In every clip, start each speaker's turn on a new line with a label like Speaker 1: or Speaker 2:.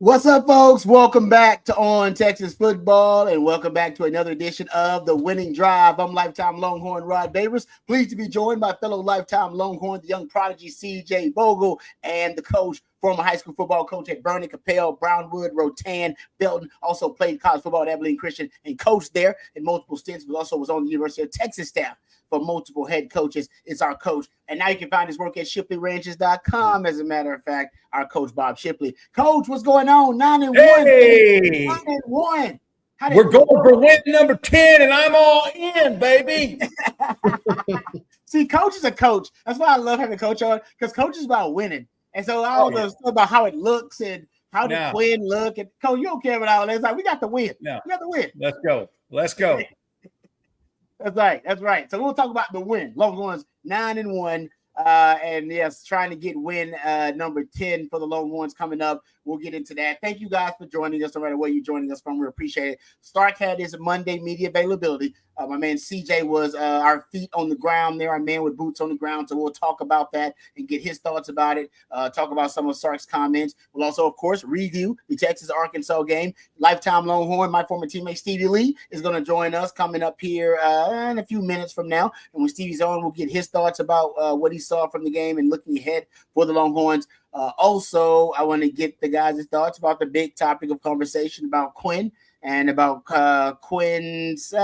Speaker 1: What's up, folks? Welcome back to On Texas Football, and welcome back to another edition of The Winning Drive. I'm lifetime Longhorn Rod Babers, pleased to be joined by fellow lifetime Longhorn, the young prodigy C.J. Vogel, and the coach, former high school football coach at Vernon, Capel, Brownwood, Rotan, Belton. Also played college football at Abilene Christian and coached there in multiple stints, but also was on the University of Texas staff for multiple head coaches. Is our coach. And now you can find his work at ShipleyRanches.com. As a matter of fact, our coach, Bob Shipley. Coach, what's going on? 9-1.
Speaker 2: Hey!
Speaker 1: 9-1.
Speaker 2: We're going for win number 10, and I'm all in, baby.
Speaker 1: See, coach is a coach. That's why I love having a coach on, because coach is about winning. And so all the stuff about how it looks and how the Quinn look. And coach, you don't care about all that. It's like, we got to win.
Speaker 2: No.
Speaker 1: We got to win.
Speaker 2: Let's go. Let's go.
Speaker 1: That's right. That's right. So we'll talk about the win. Longhorns 9-1. And yes, trying to get win number 10 for the Longhorns coming up. We'll get into that. Thank you guys for joining us, no matter where you're joining us from. We appreciate it. Stark had his Monday media availability. My man CJ was our feet on the ground there, our man with boots on the ground. So we'll talk about that and get his thoughts about it. Talk about some of Sark's comments. We'll also, of course, review the Texas-Arkansas game. Lifetime Longhorn, my former teammate Stevie Lee, is going to join us coming up here in a few minutes from now. And when Stevie's on, we'll get his thoughts about what he saw from the game and looking ahead for the Longhorns. Also, I want to get the guys' thoughts about the big topic of conversation about Quinn and about Quinn's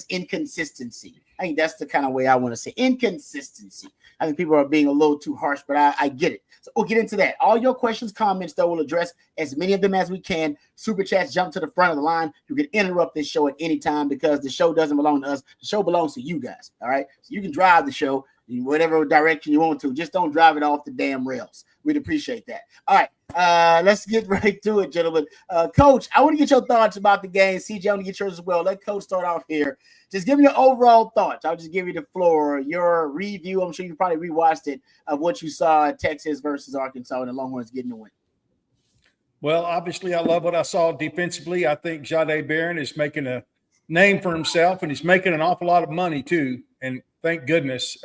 Speaker 1: inconsistency. I think that's the kind of way I want to say inconsistency. I think people are being a little too harsh, but I get it. So we'll get into that. All your questions, comments, though, we'll address as many of them as we can. Super chats, jump to the front of the line. You can interrupt this show at any time because the show doesn't belong to us. The show belongs to you guys, all right? So you can drive the show in whatever direction you want to. Just don't drive it off the damn rails. We'd appreciate that. All right, let's get right to it, gentlemen. Coach, I want to get your thoughts about the game. CJ, I want to get yours as well. Let Coach start off here. Just give me your overall thoughts. I'll just give you the floor. Your review, I'm sure you probably rewatched it, of what you saw at Texas versus Arkansas and the Longhorns getting the win.
Speaker 2: Well, obviously, I love what I saw defensively. I think Jahdae Barron is making a name for himself, and he's making an awful lot of money, too. And thank goodness.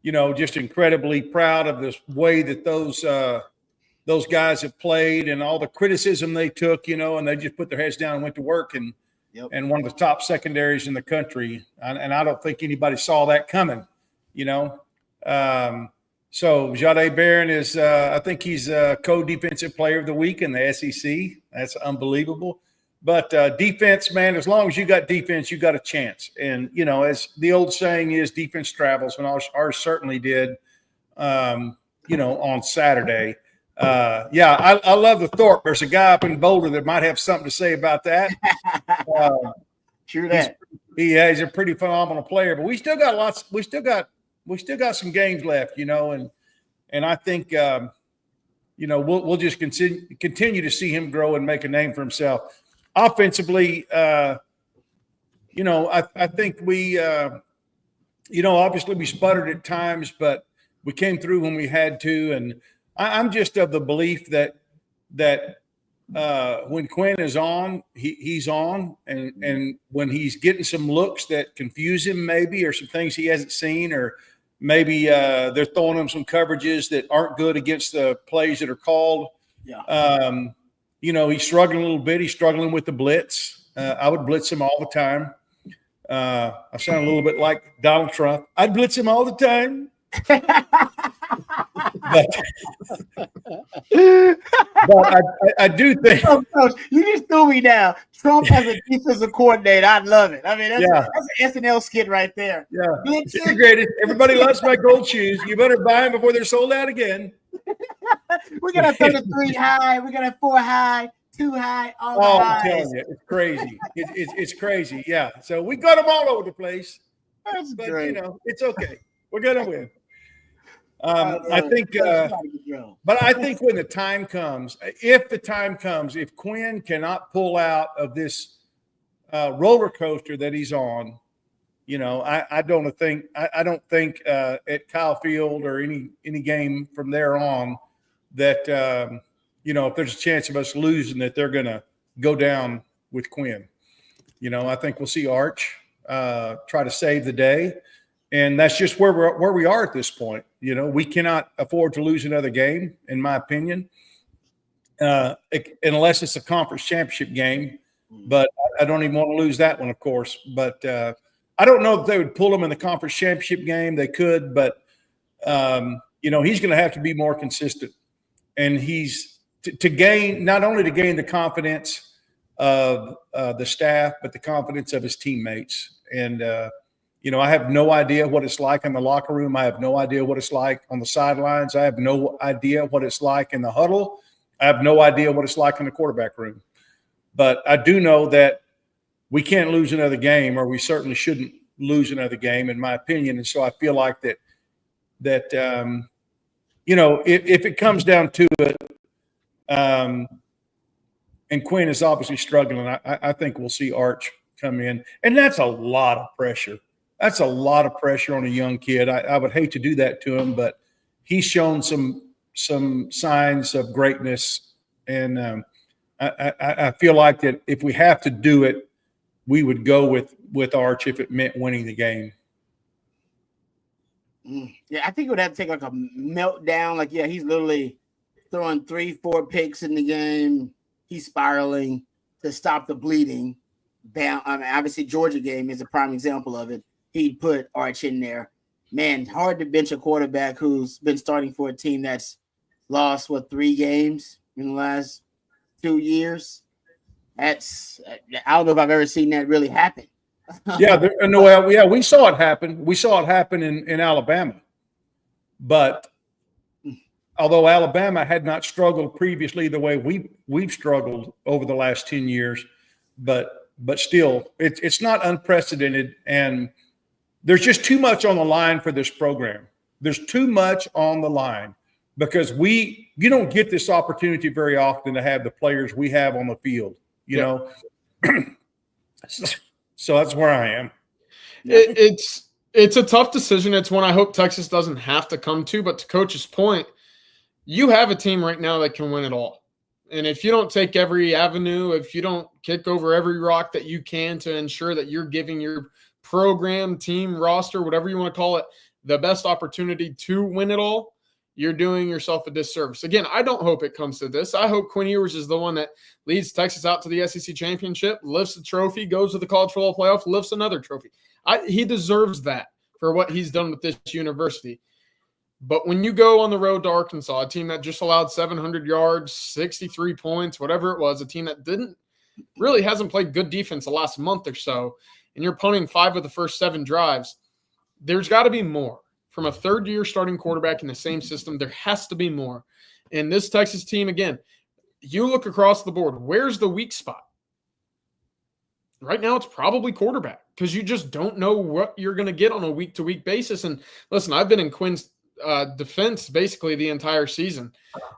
Speaker 2: Just incredibly proud of this way that those guys have played and all the criticism they took, and they just put their heads down and went to work and one of the top secondaries in the country. And I don't think anybody saw that coming, So Jahdae Barron is, I think he's a co-defensive player of the week in the SEC. That's unbelievable. But defense, man, as long as you got defense, you got a chance. And, as the old saying is, defense travels, and ours certainly did, on Saturday. I love the Thorpe. There's a guy up in Boulder that might have something to say about that.
Speaker 1: True that.
Speaker 2: He's a pretty phenomenal player, but we still got some games left, and I think, we'll just continue to see him grow and make a name for himself. Offensively, I think we, obviously we sputtered at times, but we came through when we had to. And I'm just of the belief that when Quinn is on, he's on. And when he's getting some looks that confuse him maybe, or some things he hasn't seen, or maybe they're throwing him some coverages that aren't good against the plays that are called. Yeah. He's struggling a little bit. He's struggling with the blitz. I would blitz him all the time. I sound a little bit like Donald Trump. I'd blitz him all the time. but I do think.
Speaker 1: Oh, Coach, you just threw me down. Trump as a defensive coordinator. I love it. I mean, that's an SNL skit right there.
Speaker 2: Yeah. Integrated. Everybody loves my gold shoes. You better buy them before they're sold out again.
Speaker 1: We're going to throw the 3 high. We're going to 4 high, 2 high, all
Speaker 2: I'm telling you, it's crazy. It's crazy. Yeah. So we got them all over the place.
Speaker 1: That's great.
Speaker 2: It's okay. We're going to win. I think, but I think when the time comes, if Quinn cannot pull out of this roller coaster that he's on, I don't think at Kyle Field or any game from there on that if there's a chance of us losing, that they're going to go down with Quinn. I think we'll see Arch try to save the day. And that's just where we are at this point. We cannot afford to lose another game, in my opinion. unless it's a conference championship game. But I don't even want to lose that one, of course. But I don't know if they would pull him in the conference championship game. They could, but he's going to have to be more consistent. And he's to gain not only to gain the confidence of the staff, but the confidence of his teammates. And I have no idea what it's like in the locker room. I have no idea what it's like on the sidelines. I have no idea what it's like in the huddle. I have no idea what it's like in the quarterback room. But I do know that we can't lose another game, or we certainly shouldn't lose another game, in my opinion. And so I feel like that if it comes down to it, and Quinn is obviously struggling, I think we'll see Arch come in. And that's a lot of pressure. That's a lot of pressure on a young kid. I would hate to do that to him, but he's shown some signs of greatness. And I feel like that if we have to do it, we would go with Arch if it meant winning the game.
Speaker 1: Yeah, I think it would have to take like a meltdown. Like, yeah, he's literally throwing 3-4 picks in the game. He's spiraling to stop the bleeding. Down. I mean, obviously, Georgia game is a prime example of it. He'd put Arch in there. Man, hard to bench a quarterback who's been starting for a team that's lost, 3 games in the last 2 years. I don't know if I've ever seen that really happen.
Speaker 2: We saw it happen. We saw it happen in Alabama. But although Alabama had not struggled previously the way we've struggled over the last 10 years, but still, it's not unprecedented, and there's just too much on the line for this program. There's too much on the line because you don't get this opportunity very often to have the players we have on the field, you know. So that's where I am.
Speaker 3: It's a tough decision. It's one I hope Texas doesn't have to come to. But to Coach's point, you have a team right now that can win it all. And if you don't take every avenue, if you don't kick over every rock that you can to ensure that you're giving your program, team, roster, whatever you want to call it, the best opportunity to win it all, you're doing yourself a disservice. Again, I don't hope it comes to this. I hope Quinn Ewers is the one that leads Texas out to the SEC championship, lifts the trophy, goes to the college football playoff, lifts another trophy. He deserves that for what he's done with this university. But when you go on the road to Arkansas, a team that just allowed 700 yards, 63 points, whatever it was, a team that hasn't played good defense the last month or so, and you're punting 5 of the first 7 drives, there's got to be more. From a third-year starting quarterback in the same system, there has to be more. And this Texas team, again, you look across the board, where's the weak spot? Right now it's probably quarterback because you just don't know what you're going to get on a week-to-week basis. And listen, I've been in Quinn's defense basically the entire season.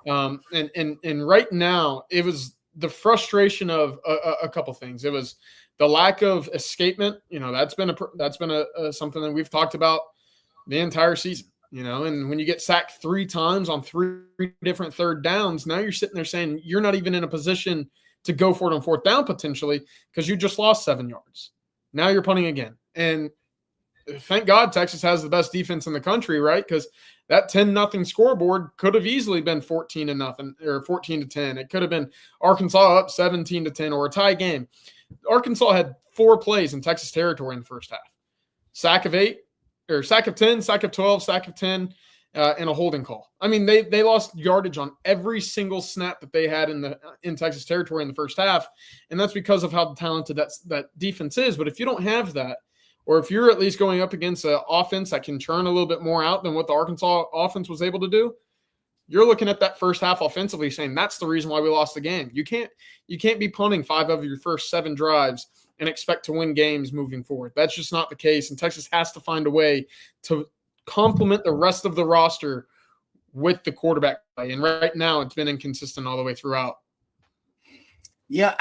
Speaker 3: And right now it was the frustration of a couple things. It was the lack of escapement. That's been something that we've talked about the entire season, and when you get sacked 3 times on 3 different third downs, now you're sitting there saying you're not even in a position to go for it on 4th down potentially because you just lost 7 yards. Now you're punting again. And thank God Texas has the best defense in the country, right? Because that 10-0 scoreboard could have easily been 14-0 or 14-10. It could have been Arkansas up 17-10 or a tie game. Arkansas had 4 plays in Texas territory in the first half. Sack of 8. Or sack of 10, sack of 12, sack of 10, and a holding call. I mean, they lost yardage on every single snap that they had in Texas territory in the first half, and that's because of how talented that defense is. But if you don't have that, or if you're at least going up against an offense that can churn a little bit more out than what the Arkansas offense was able to do, you're looking at that first half offensively saying that's the reason why we lost the game. You can't be punting 5 of your first 7 drives and expect to win games moving forward. That's just not the case. And Texas has to find a way to complement the rest of the roster with the quarterback play. And right now it's been inconsistent all the way throughout.
Speaker 1: Yeah,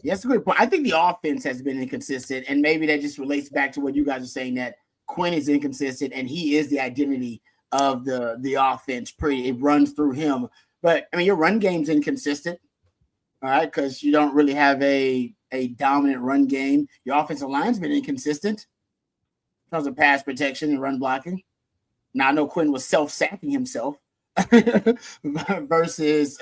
Speaker 1: that's a good point. I think the offense has been inconsistent, and maybe that just relates back to what you guys are saying, that Quinn is inconsistent and he is the identity of the offense. It runs through him. But, I mean, your run game's inconsistent, all right, because you don't really have a dominant run game. Your offensive line's been inconsistent in terms of pass protection and run blocking. Now, I know Quinn was self-sacking himself, versus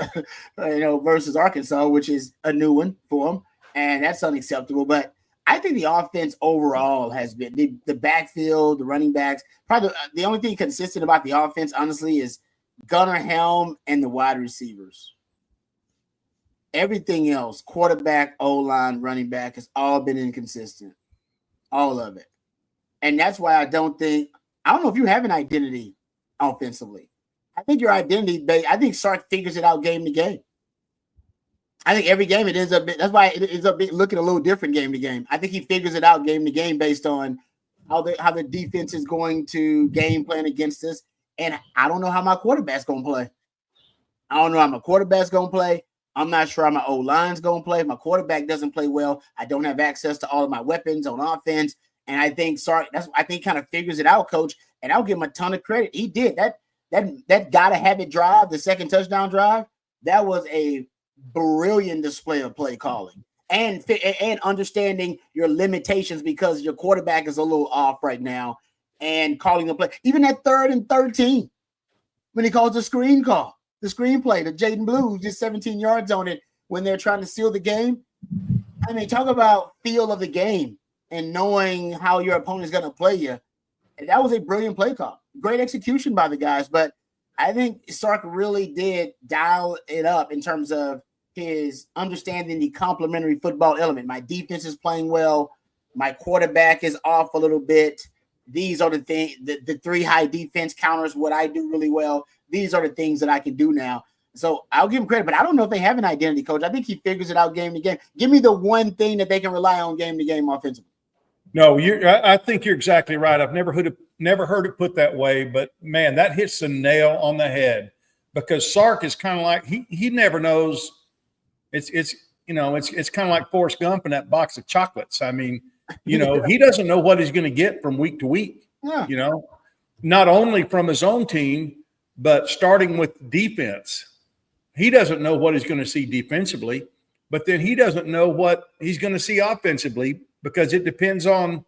Speaker 1: versus Arkansas, which is a new one for them, and that's unacceptable. But I think the offense overall has been the backfield, the running backs. Probably the only thing consistent about the offense, honestly, is Gunnar Helm and the wide receivers. Everything else, quarterback, O-line, running back, has all been inconsistent. All of it. And that's why I don't know if you have an identity offensively. I think your identity, I think Sark figures it out game to game. I think every game it ends up, that's why it ends up looking a little different game to game. I think he figures it out game to game based on how the defense is going to game plan against us. And I don't know how my quarterback's going to play. I don't know how my quarterback's going to play. I'm not sure how my O-line's going to play. If my quarterback doesn't play well, I don't have access to all of my weapons on offense. And I think Sark, I think kind of figures it out, coach. And I'll give him a ton of credit. He did that gotta have it drive, the second touchdown drive. That was a brilliant display of play calling and understanding your limitations because your quarterback is a little off right now and calling the play. Even that 3rd and 13, when he calls the screenplay, the Jaden Blue, just 17 yards on it when they're trying to seal the game. I mean, talk about feel of the game and knowing how your opponent's going to play you. And that was a brilliant play call. Great execution by the guys. But I think Sark really did dial it up in terms of his understanding the complementary football element. My defense is playing well. My quarterback is off a little bit. These are the things, the 3 high defense counters, what I do really well. These are the things that I can do now. So I'll give him credit, but I don't know if they have an identity, coach. I think he figures it out game to game. Give me the one thing that they can rely on game to game offensively.
Speaker 2: No, I think you're exactly right. I've never heard it put that way, but man, that hits the nail on the head because Sark is kind of like he never knows. It's kind of like Forrest Gump and that box of chocolates. I mean, he doesn't know what he's going to get from week to week. Yeah. Not only from his own team, but starting with defense. He doesn't know what he's going to see defensively, but then he doesn't know what he's going to see offensively because it depends on,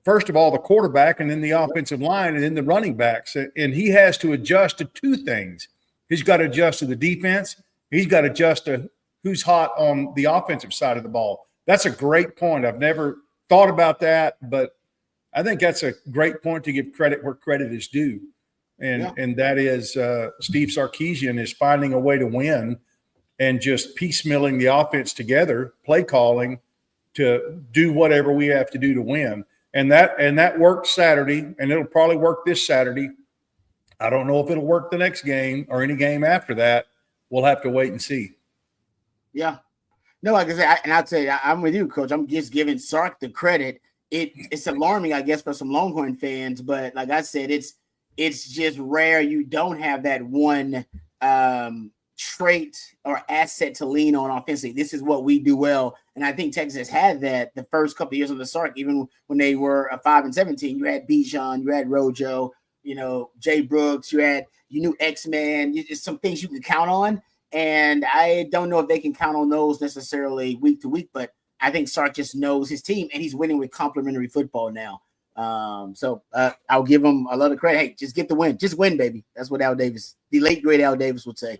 Speaker 2: first of all, the quarterback and then the offensive line and then the running backs. And he has to adjust to 2 things. He's got to adjust to the defense. He's got to adjust to who's hot on the offensive side of the ball. That's a great point. I've never thought about that, but I think that's a great point to give credit where credit is due. And that is Steve Sarkeesian is finding a way to win and just piecemealing the offense together, play calling to do whatever we have to do to win. And that worked Saturday, and it'll probably work this Saturday. I don't know if it'll work the next game or any game after that. We'll have to wait and see. Yeah.
Speaker 1: No, like I said, and I'd say I'm with you, Coach. I'm just giving Sark the credit. It's alarming, I guess, for some Longhorn fans, but like I said, it's just rare you don't have that one trait or asset to lean on offensively. This is what we do well. And I think Texas had that the first couple of years of the Sark, even when they were 5-17. You had Bijan, you had Rojo, Jay Brooks, you knew X-Man, just some things you can count on. And I don't know if they can count on those necessarily week to week, but I think Sark just knows his team and he's winning with complementary football now. So I'll give him a lot of credit. Hey, just get the win. Just win, baby. That's what Al Davis, the late great Al Davis would say.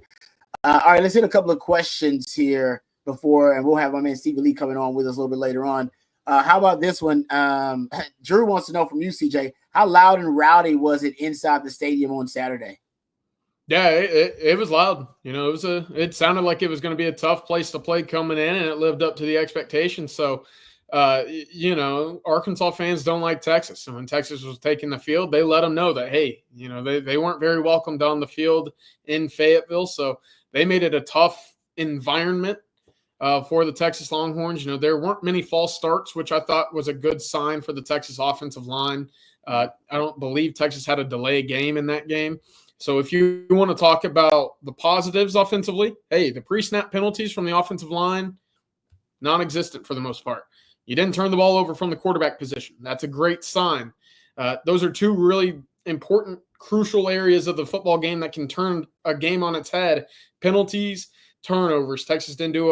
Speaker 1: All right, let's hit a couple of questions here before, and we'll have my man Stevie Lee coming on with us a little bit later on. How about this one? Drew wants to know from you, CJ, how loud and rowdy was it inside the stadium on Saturday?
Speaker 3: Yeah, it was loud. It sounded like it was going to be a tough place to play coming in, and it lived up to the expectations. So, Arkansas fans don't like Texas. And when Texas was taking the field, they let them know that, hey, they weren't very welcomed on the field in Fayetteville. So they made it a tough environment for the Texas Longhorns. There weren't many false starts, which I thought was a good sign for the Texas offensive line. I don't believe Texas had a delay game in that game. So if you want to talk about the positives offensively, hey, the pre-snap penalties from the offensive line, non-existent for the most part. You didn't turn the ball over from the quarterback position. That's a great sign. Those are 2 really important, crucial areas of the football game that can turn a game on its head. Penalties, turnovers. Texas didn't do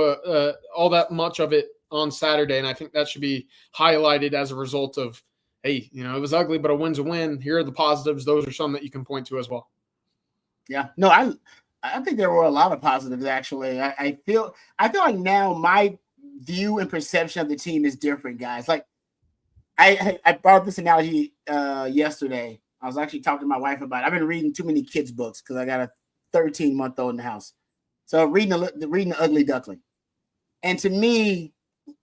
Speaker 3: all that much of it on Saturday, and I think that should be highlighted as a result of, hey, it was ugly, but a win's a win. Here are the positives. Those are some that you can point to as well.
Speaker 1: Yeah, no, I think there were a lot of positives actually. I feel like now my view and perception of the team is different, guys. Like I brought this analogy yesterday. I was actually talking to my wife about it. I've been reading too many kids' books because I got a 13-month-old in the house. So reading the Ugly Duckling. And to me,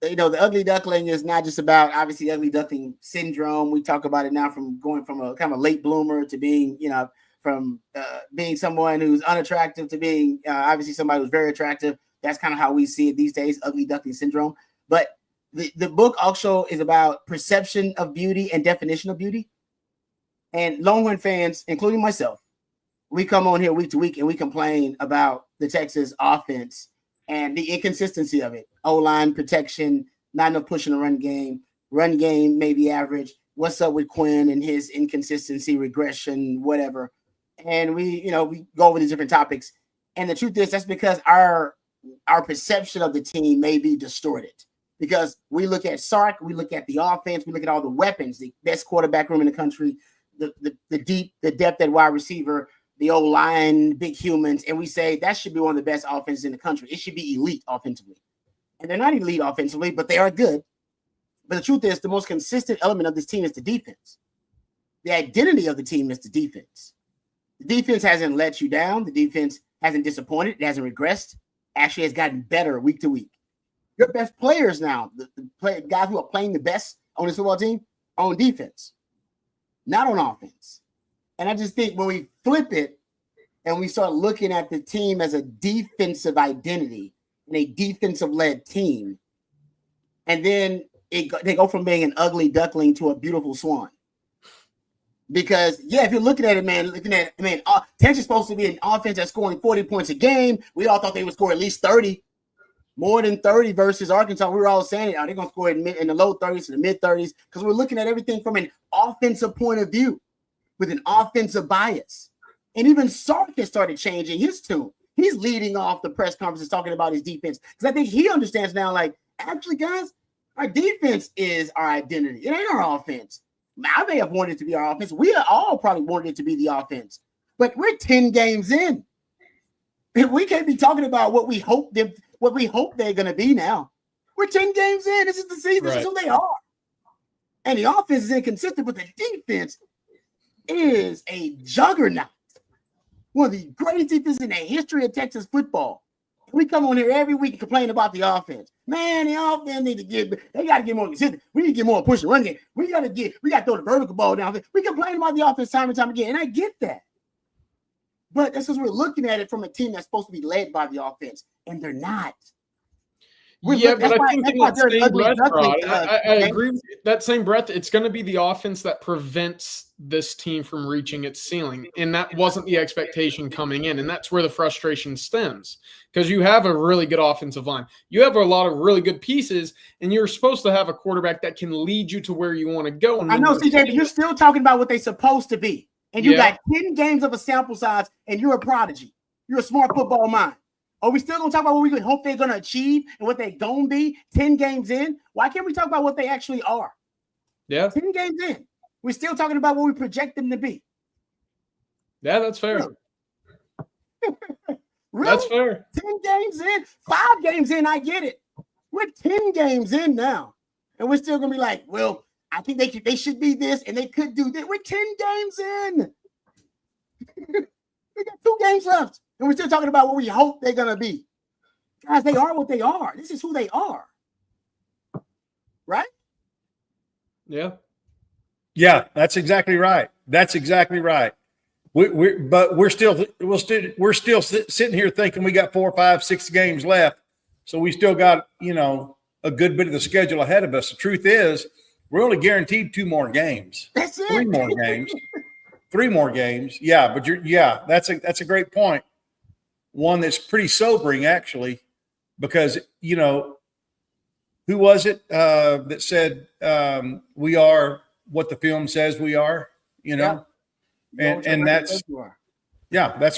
Speaker 1: the Ugly Duckling is not just about obviously Ugly Duckling syndrome. We talk about it now from going from a kind of a late bloomer to being, from being someone who's unattractive to being obviously somebody who's very attractive. That's kind of how we see it these days, Ugly Duckling syndrome. But the book also is about perception of beauty and definition of beauty. And Longhorn fans, including myself, we come on here week to week and we complain about the Texas offense and the inconsistency of it. O-line protection, not enough pushing the run game maybe average. What's up with Quinn and his inconsistency, regression, whatever. And we go over these different topics. And the truth is that's because our perception of the team may be distorted. Because we look at Sark, we look at the offense, we look at all the weapons, the best quarterback room in the country, the depth at wide receiver, the O-line, big humans, and we say that should be one of the best offenses in the country. It should be elite offensively. And they're not elite offensively, but they are good. But the truth is the most consistent element of this team is the defense. The identity of the team is the defense. The defense hasn't let you down. The defense hasn't disappointed. It hasn't regressed. Actually has gotten better week to week. Your best players now, the guys who are playing the best on this football team, are on defense, not on offense. And I just think when we flip it and we start looking at the team as a defensive identity and a defensive-led team, and then they go from being an ugly duckling to a beautiful swan. Because, if you're looking at it, Texas is supposed to be an offense that's scoring 40 points a game. We all thought they would score at least 30, more than 30 versus Arkansas. We were all saying, they're going to score in the low 30s to the mid 30s because we're looking at everything from an offensive point of view with an offensive bias. And even Sark has started changing his tune. He's leading off the press conferences talking about his defense because I think he understands now, like, actually, guys, our defense is our identity. It ain't our offense. I may have wanted it to be our offense. We all probably wanted it to be the offense. But we're 10 games in. We can't be talking about what we hope they're going to be now. We're 10 games in. This is the season. This is who they are. And the offense is inconsistent, but the defense is a juggernaut. One of the greatest defenses in the history of Texas football. We come on here every week and complain about the offense. Man, the offense they got to get more consistent. We need to get more push and run game. We got to throw the vertical ball down. We complain about the offense time and time again, and I get that. But that's because we're looking at it from a team that's supposed to be led by the offense, and they're not.
Speaker 3: But I think in that same breath, Rod, I agree with that same breath. It's going to be the offense that prevents this team from reaching its ceiling. And that wasn't the expectation coming in. And that's where the frustration stems because you have a really good offensive line. You have a lot of really good pieces, and you're supposed to have a quarterback that can lead you to where you want to go.
Speaker 1: I know, CJ, but you're still talking about what they're supposed to be. And you got 10 games of a sample size, and you're a prodigy. You're a smart football mind. Are we still going to talk about what we hope they're going to achieve and what they're going to be 10 games in? Why can't we talk about what they actually are?
Speaker 3: Yeah.
Speaker 1: 10 games in. We're still talking about what we project them to be.
Speaker 3: Yeah, that's fair.
Speaker 1: Really?
Speaker 3: That's fair.
Speaker 1: 10 games in, 5 games in, I get it. We're 10 games in now. And we're still going to be like, well, I think they should be this and they could do this. We're 10 games in. We got 2 games left. And we're still talking about what we hope they're going to be. Guys, they are what they are. This is who they are. Right?
Speaker 3: Yeah.
Speaker 2: Yeah, that's exactly right. That's exactly right. We're still sitting here thinking we got 4, 5, 6 games left. So we still got, a good bit of the schedule ahead of us. The truth is we're only guaranteed 2 more games.
Speaker 1: That's it.
Speaker 2: 3 more games. 3 more games. Yeah, but that's a great point. One that's pretty sobering, actually, because, who was it that said we are what the film says we are,
Speaker 1: Yeah.
Speaker 2: And that's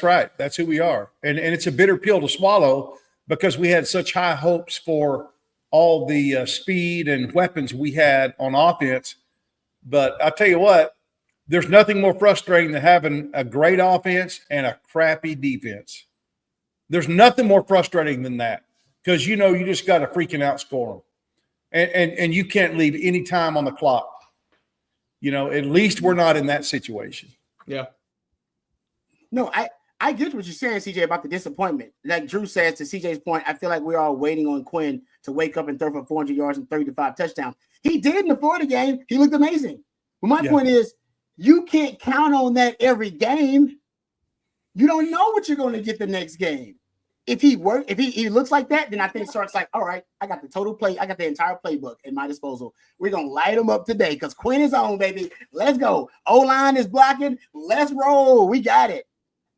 Speaker 2: right. That's who we are. And it's a bitter pill to swallow because we had such high hopes for all the speed and weapons we had on offense. But I'll tell you what, there's nothing more frustrating than having a great offense and a crappy defense. There's nothing more frustrating than that because you just got to freaking outscore them. And you can't leave any time on the clock. At least we're not in that situation.
Speaker 3: Yeah.
Speaker 1: No, I get what you're saying, CJ, about the disappointment. Like Drew says, to CJ's point, I feel like we're all waiting on Quinn to wake up and throw for 400 yards and 35 touchdowns. He did in the Florida game. He looked amazing. But my point is, you can't count on that every game. You don't know what you're going to get the next game. If he looks like that, then I think Sark's like, all right, I got the entire playbook at my disposal. We're going to light him up today because Quinn is on, baby. Let's go. O-line is blocking. Let's roll. We got it.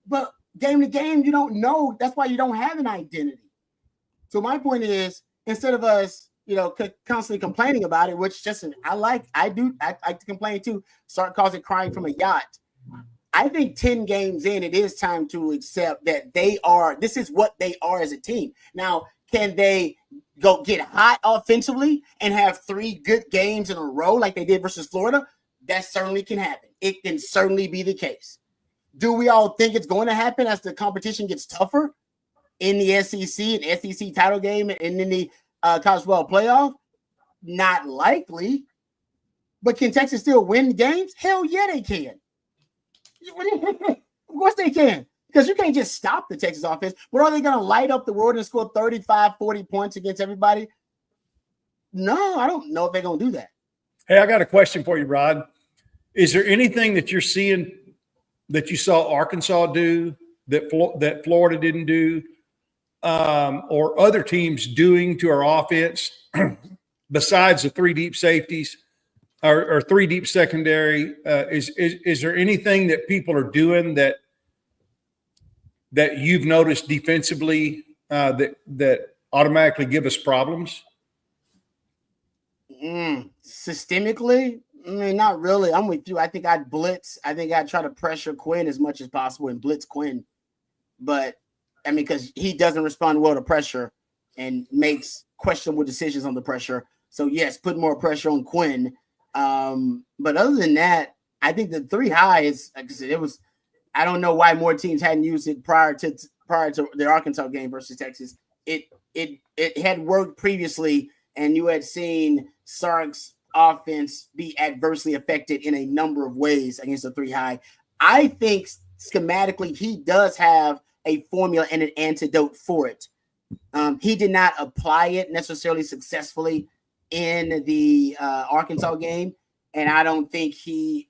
Speaker 1: But game to game, you don't know. That's why you don't have an identity. So my point is, instead of us, constantly complaining about it, which I like to complain too. Sark calls it crying from a yacht. I think 10 games in, it is time to accept that this is what they are as a team. Now, can they go get hot offensively and have 3 good games in a row like they did versus Florida? That certainly can happen. It can certainly be the case. Do we all think it's going to happen as the competition gets tougher in the SEC and SEC title game and in the college football playoff? Not likely. But can Texas still win games? Hell yeah, they can. Of course they can. Because you can't just stop the Texas offense. But are they going to light up the world and score 35, 40 points against everybody? No, I don't know if they're going to do that.
Speaker 2: Hey, I got a question for you, Rod. Is there anything that you're seeing that you saw Arkansas do that Florida didn't do, or other teams doing to our offense besides the 3 deep safeties or 3 deep secondary? Is there anything that people are doing that you've noticed defensively that automatically give us problems?
Speaker 1: Systemically, I mean, not really. I'm with you. I think I'd blitz. I think I'd try to pressure Quinn as much as possible and blitz Quinn. But, I mean, because he doesn't respond well to pressure and makes questionable decisions on the pressure. So, yes, put more pressure on Quinn. But other than that, I think the 3 high is, like I said, I don't know why more teams hadn't used it prior to the Arkansas game versus Texas. It had worked previously, and you had seen Sark's offense be adversely affected in a number of ways against the 3 high. I think schematically he does have a formula and an antidote for it. He did not apply it necessarily successfully in the Arkansas game, and I don't think he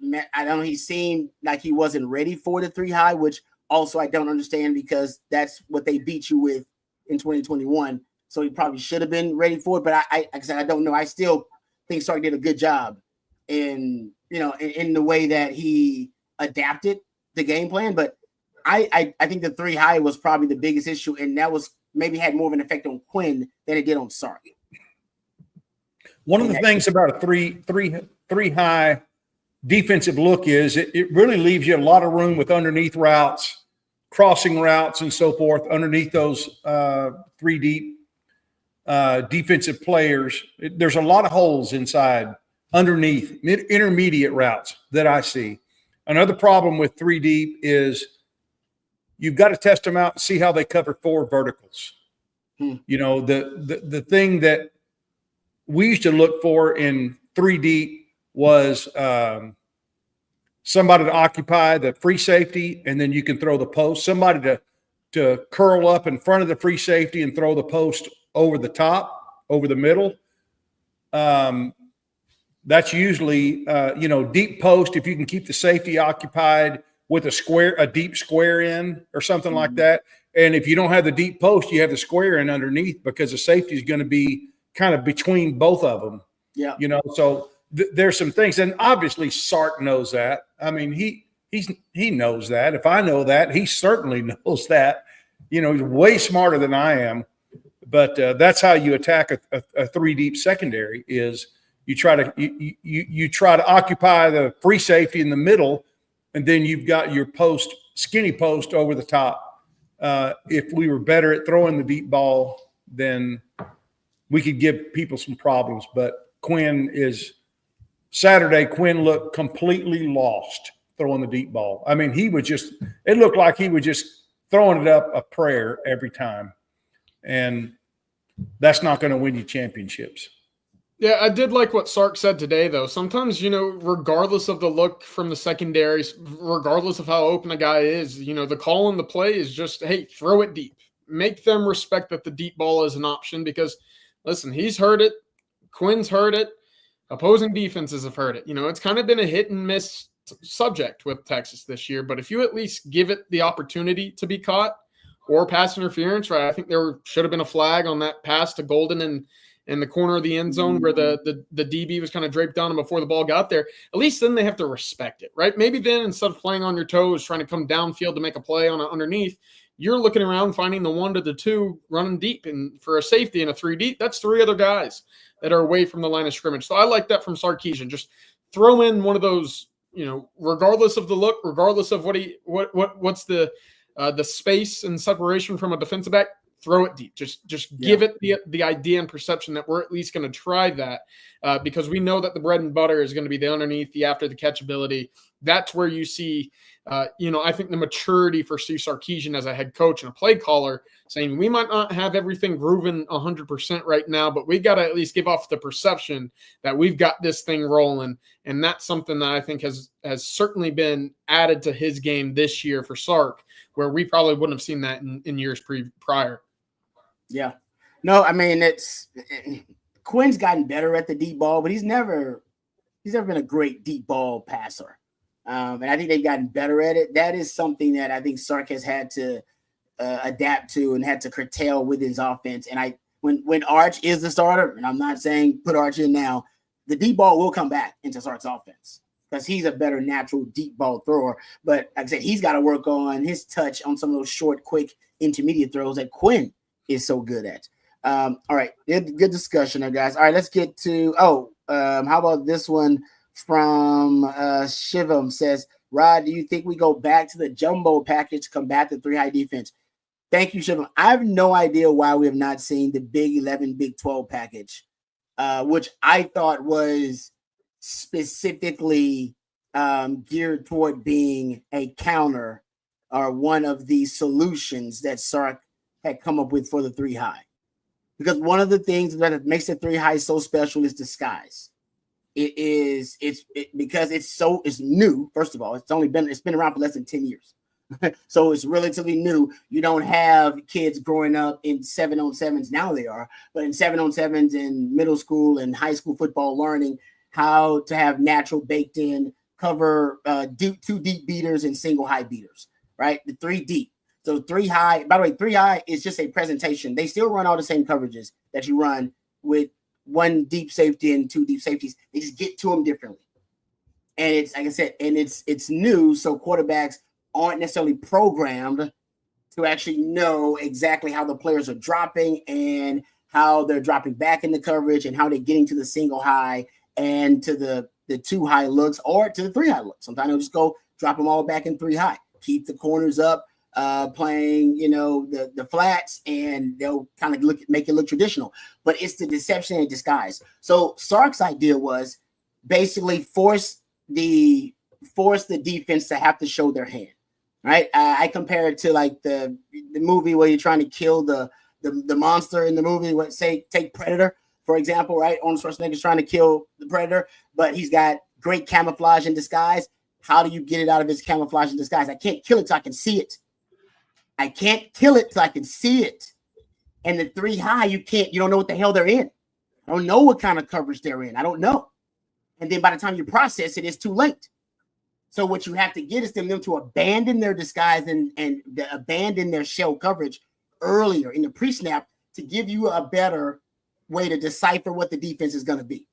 Speaker 1: seemed like he wasn't ready for the 3 high, which also I don't understand because that's what they beat you with in 2021. So he probably should have been ready for it, but like I said, I don't know. I still think Sark did a good job in the way that he adapted the game plan. But I think the 3 high was probably the biggest issue, and that was maybe had more of an effect on Quinn than it did on Sark.
Speaker 2: One of the things about a three high defensive look is it really leaves you a lot of room with underneath routes, crossing routes, and so forth underneath those 3 deep defensive players. There's a lot of holes inside underneath intermediate routes that I see. Another problem with 3 deep is you've got to test them out and see how they cover 4 verticals. The thing that we used to look for in 3 deep was somebody to occupy the free safety, and then you can throw the post. Somebody to curl up in front of the free safety and throw the post over the top, over the middle. That's usually, deep post, if you can keep the safety occupied with a deep square in or something like that. And if you don't have the deep post, you have the square in underneath because the safety is going to be kind of between both of them. Yeah. So there's some things. And obviously Sark knows that. I mean, he knows that. If I know that, he certainly knows that. He's way smarter than I am. But that's how you attack a 3 deep secondary is you try to occupy the free safety in the middle, and then you've got your skinny post over the top. If we were better at throwing the deep ball, then we could give people some problems. But Quinn is Saturday, Quinn looked completely lost throwing the deep ball. I mean, it looked like he was just throwing it up a prayer every time. And that's not going to win you championships.
Speaker 3: Yeah, I did like what Sark said today, though. Sometimes, regardless of the look from the secondaries, regardless of how open a guy is, the call in the play is just, hey, throw it deep. Make them respect that the deep ball is an option because, listen, he's heard it. Quinn's heard it. Opposing defenses have heard it. It's kind of been a hit and miss subject with Texas this year, but if you at least give it the opportunity to be caught or pass interference, right? I think there should have been a flag on that pass to Golden and in the corner of the end zone where the DB was kind of draped on him before the ball got there. At least then they have to respect it, right? Maybe then instead of playing on your toes, trying to come downfield to make a play on underneath, you're looking around finding the 1 to the 2 running deep. And for a safety and a 3 deep, that's 3 other guys that are away from the line of scrimmage. So I like that from Sarkeesian. Just throw in one of those, regardless of the look, regardless of what's the space and separation from a defensive back, throw it deep. Just give it the idea and perception that we're at least going to try that because we know that the bread and butter is going to be the underneath, the after the catch ability. That's where you see, I think the maturity for Steve Sarkisian as a head coach and a play caller saying we might not have everything grooving 100% right now, but we got to at least give off the perception that we've got this thing rolling. And that's something that I think has certainly been added to his game this year for Sark, where we probably wouldn't have seen that in years prior.
Speaker 1: Yeah. No, I mean, Quinn's gotten better at the deep ball, but he's never been a great deep ball passer. And I think they've gotten better at it. That is something that I think Sark has had to adapt to and had to curtail with his offense. And when Arch is the starter, and I'm not saying put Arch in now, the deep ball will come back into Sark's offense because he's a better natural deep ball thrower. But like I said, he's got to work on his touch on some of those short, quick, intermediate throws that Quinn is so good at. All right, good discussion there, guys. All right, let's get to how about this one from Shivam says, Rod, do you think we go back to the jumbo package to combat the 3-high defense? Thank you, Shivam. I have no idea why we have not seen the Big 11, Big 12 package, which I thought was specifically geared toward being a counter or one of the solutions that Sark had come up with for the 3-high. Because one of the things that makes the 3-high so special is disguise. It's because it's new. First of all, it's been around for less than 10 years. So it's relatively new. You don't have kids growing up in 7-on-7s. Now they are, but in 7-on-7s in middle school and high school football, learning how to have natural baked in cover 2 deep beaters and single high beaters, right? The 3 deep. So 3-high, by the way, 3-high is just a presentation. They still run all the same coverages that you run with 1 deep safety and 2 deep safeties. They just get to them differently. And it's, like I said, and it's new. So quarterbacks aren't necessarily programmed to actually know exactly how the players are dropping and how they're dropping back in the coverage and how they're getting to the single high and to the 2-high looks or to the 3-high looks. Sometimes they'll just go drop them all back in 3-high, keep the corners up, playing, the flats, and they'll kind of make it look traditional. But it's the deception and disguise. So Sark's idea was basically force the defense to have to show their hand, right? I compare it to like the movie where you're trying to kill the monster in the movie. Take Predator, for example, right? Arnold Schwarzenegger's trying to kill the Predator, but he's got great camouflage and disguise. How do you get it out of his camouflage and disguise? I can't kill it so I can see it. I can't kill it so I can see it. And the 3-high, you don't know what the hell they're in. I don't know what kind of coverage they're in. I don't know. And then by the time you process it, it's too late. So what you have to get is them to abandon their disguise and abandon their shell coverage earlier in the pre-snap to give you a better way to decipher what the defense is going to be.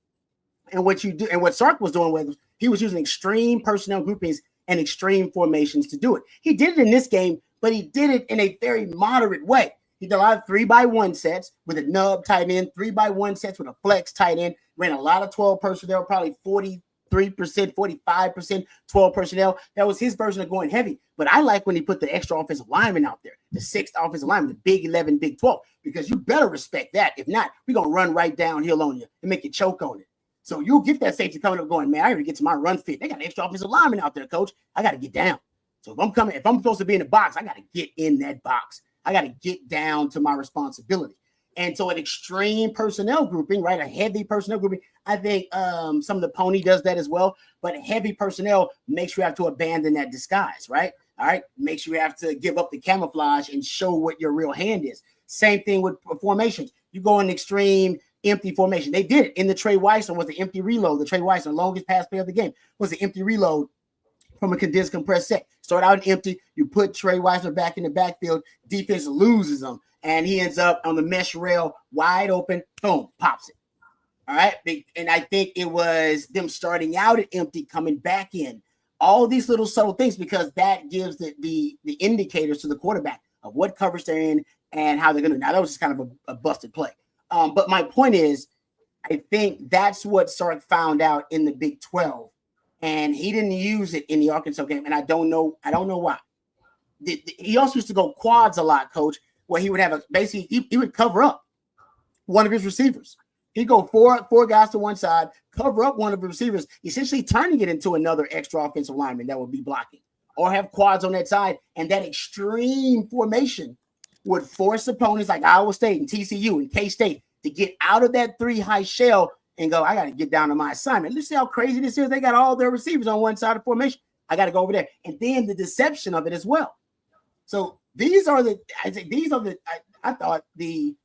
Speaker 1: And what you do, and what Sark was doing was he was using extreme personnel groupings and extreme formations to do it. He did it in this game, but he did it in a very moderate way. He did a lot of 3-by-1 sets with a nub tight end, 3-by-1 sets with a flex tight end, ran a lot of 12 personnel, probably 43%, 45%, 12 personnel. That was his version of going heavy. But I like when he put the extra offensive lineman out there, the 6th offensive lineman, the Big 11, Big 12, because you better respect that. If not, we're going to run right downhill on you and make you choke on it. So you'll get that safety coming up going, man, I got to get to my run fit. They got an extra offensive lineman out there, coach. I got to get down. So if I'm supposed to be in the box, I got to get in that box. I got to get down to my responsibility. And so an extreme personnel grouping, right, a heavy personnel grouping, I think some of the pony does that as well. But heavy personnel makes you have to abandon that disguise, right? All right, makes you have to give up the camouflage and show what your real hand is. Same thing with formations. You go in extreme empty formation. They did it in the Trey Weissman was the empty reload. The Trey Weissman, longest pass play of the game, was the empty reload from a condensed compressed set. Start out empty. You put Trey Weissman back in the backfield. Defense loses him, and he ends up on the mesh rail, wide open. Boom, pops it. All right, and I think it was them starting out at empty, coming back in. All these little subtle things, because that gives the indicators to the quarterback of what coverage they're in and how they're going to. Now, that was just kind of a busted play. But my point is, I think that's what Sark found out in the Big 12, and he didn't use it in the Arkansas game, and I don't know why. He also used to go quads a lot, Coach, where he would have he would cover up one of his receivers. He'd go four guys to one side, cover up one of the receivers, essentially turning it into another extra offensive lineman that would be blocking, or have quads on that side, and that extreme formation would force opponents like Iowa State and TCU and K-State to get out of that 3-high shell and go, I got to get down to my assignment. Let's see how crazy this is. They got all their receivers on one side of formation. I got to go over there. And then the deception of it as well. So I thought the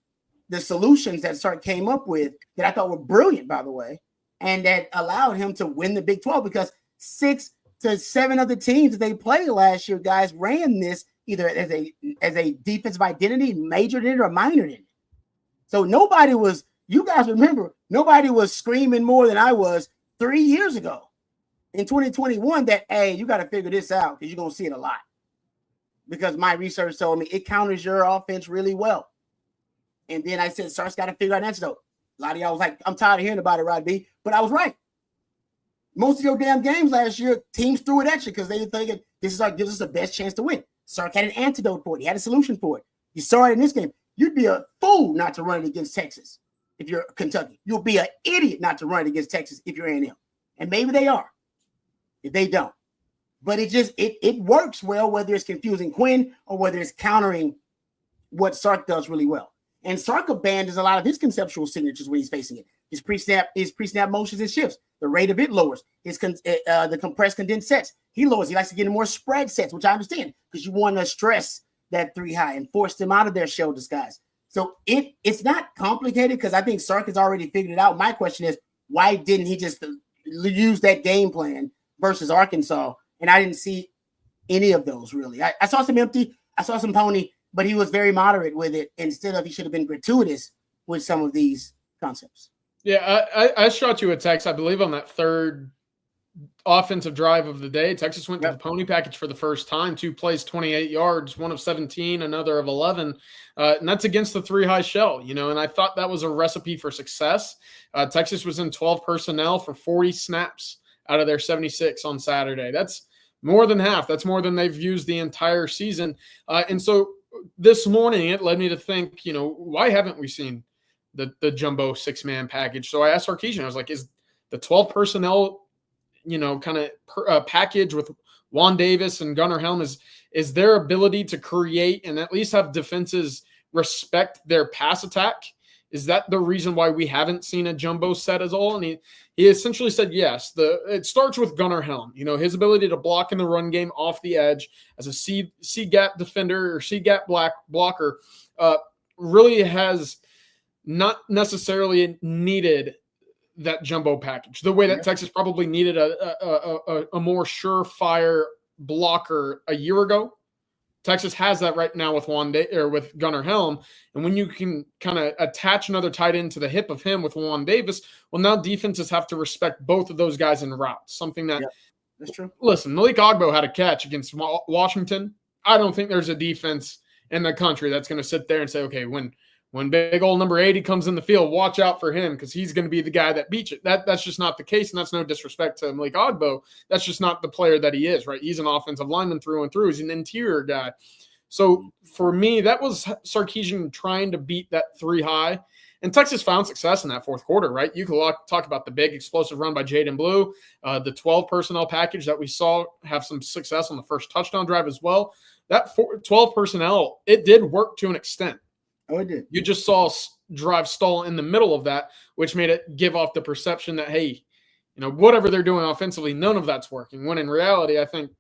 Speaker 1: solutions that Sark came up with that I thought were brilliant, by the way, and that allowed him to win the Big 12, because 6 to 7 of the teams that they played last year, guys, ran this either as a defensive identity, majored in it, or minored in it. So nobody was, you guys remember, nobody was screaming more than I was 3 years ago in 2021 that, hey, you got to figure this out because you're going to see it a lot. Because my research told me it counters your offense really well. And then I said, Sark's got to figure out an antidote. A lot of y'all was like, I'm tired of hearing about it, Rod B. But I was right. Most of your damn games last year, teams threw it at you because they thinking this is gives us the best chance to win. Sark had an antidote for it. He had a solution for it. You saw it in this game. You'd be a fool not to run it against Texas if you're Kentucky. You'll be an idiot not to run it against Texas if you're A&M. And maybe they are, if they don't. But it works well, whether it's confusing Quinn or whether it's countering what Sark does really well. And Sark abandons a lot of his conceptual signatures when he's facing it. His pre-snap motions and shifts. The rate of it lowers. The compressed condensed sets. He lowers. He likes to get in more spread sets, which I understand because you want to stress that 3-high and force them out of their shell disguise. So it's not complicated because I think Sark has already figured it out. My question is, why didn't he just use that game plan versus Arkansas? And I didn't see any of those really. I saw some empty. I saw some pony, but he was very moderate with it. Instead of, he should have been gratuitous with some of these concepts.
Speaker 3: Yeah, I shot you a text, I believe, on that third offensive drive of the day. Texas went to the pony package for the first time. 2 plays, 28 yards, one of 17, another of 11. And that's against the 3-high shell, and I thought that was a recipe for success. Texas was in 12 personnel for 40 snaps out of their 76 on Saturday. That's more than half. That's more than they've used the entire season. And so this morning, it led me to think, why haven't we seen the jumbo 6-man package? So I asked Sarkeesian, I was like, is the 12 personnel, kind of package with Juan Davis and Gunnar Helm, is their ability to create and at least have defenses respect their pass attack? Is that the reason why we haven't seen a jumbo set at all? And he essentially said yes. It starts with Gunnar Helm. His ability to block in the run game off the edge as a C gap defender or C gap blocker really has not necessarily needed that jumbo package the way that Texas probably needed a more surefire blocker a year ago. Texas has that right now with Gunnar Helm. And when you can kind of attach another tight end to the hip of him with Juan Davis, well, now defenses have to respect both of those guys in routes. Something that,
Speaker 1: that's true.
Speaker 3: Listen, Malik Ogbo had a catch against Washington. I don't think there's a defense in the country that's going to sit there and say, okay, when big old number 80 comes in the field, watch out for him because he's going to be the guy that beats it. That's just not the case, and that's no disrespect to Malik Ogbo. That's just not the player that he is, right? He's an offensive lineman through and through. He's an interior guy. So for me, that was Sarkeesian trying to beat that 3-high And Texas found success in that fourth quarter, right? You could talk about the big explosive run by Jaden Blue, the 12 personnel package that we saw have some success on the first touchdown drive as well. That 12 personnel, it did work to an extent.
Speaker 1: Oh, it did.
Speaker 3: You just saw drive stall in the middle of that, which made it give off the perception that, hey, whatever they're doing offensively, none of that's working. When in reality, I think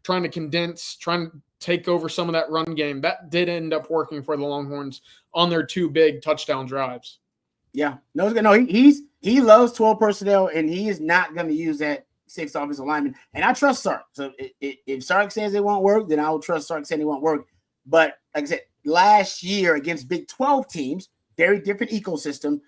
Speaker 3: trying to take over some of that run game, that did end up working for the Longhorns on their 2 big touchdown drives.
Speaker 1: Yeah. He loves 12 personnel, and he is not going to use that 6 offensive linemen. And I trust Sark. So if Sark says it won't work, then I will trust Sark saying it won't work. But like I said, last year against Big 12 teams, very different ecosystem,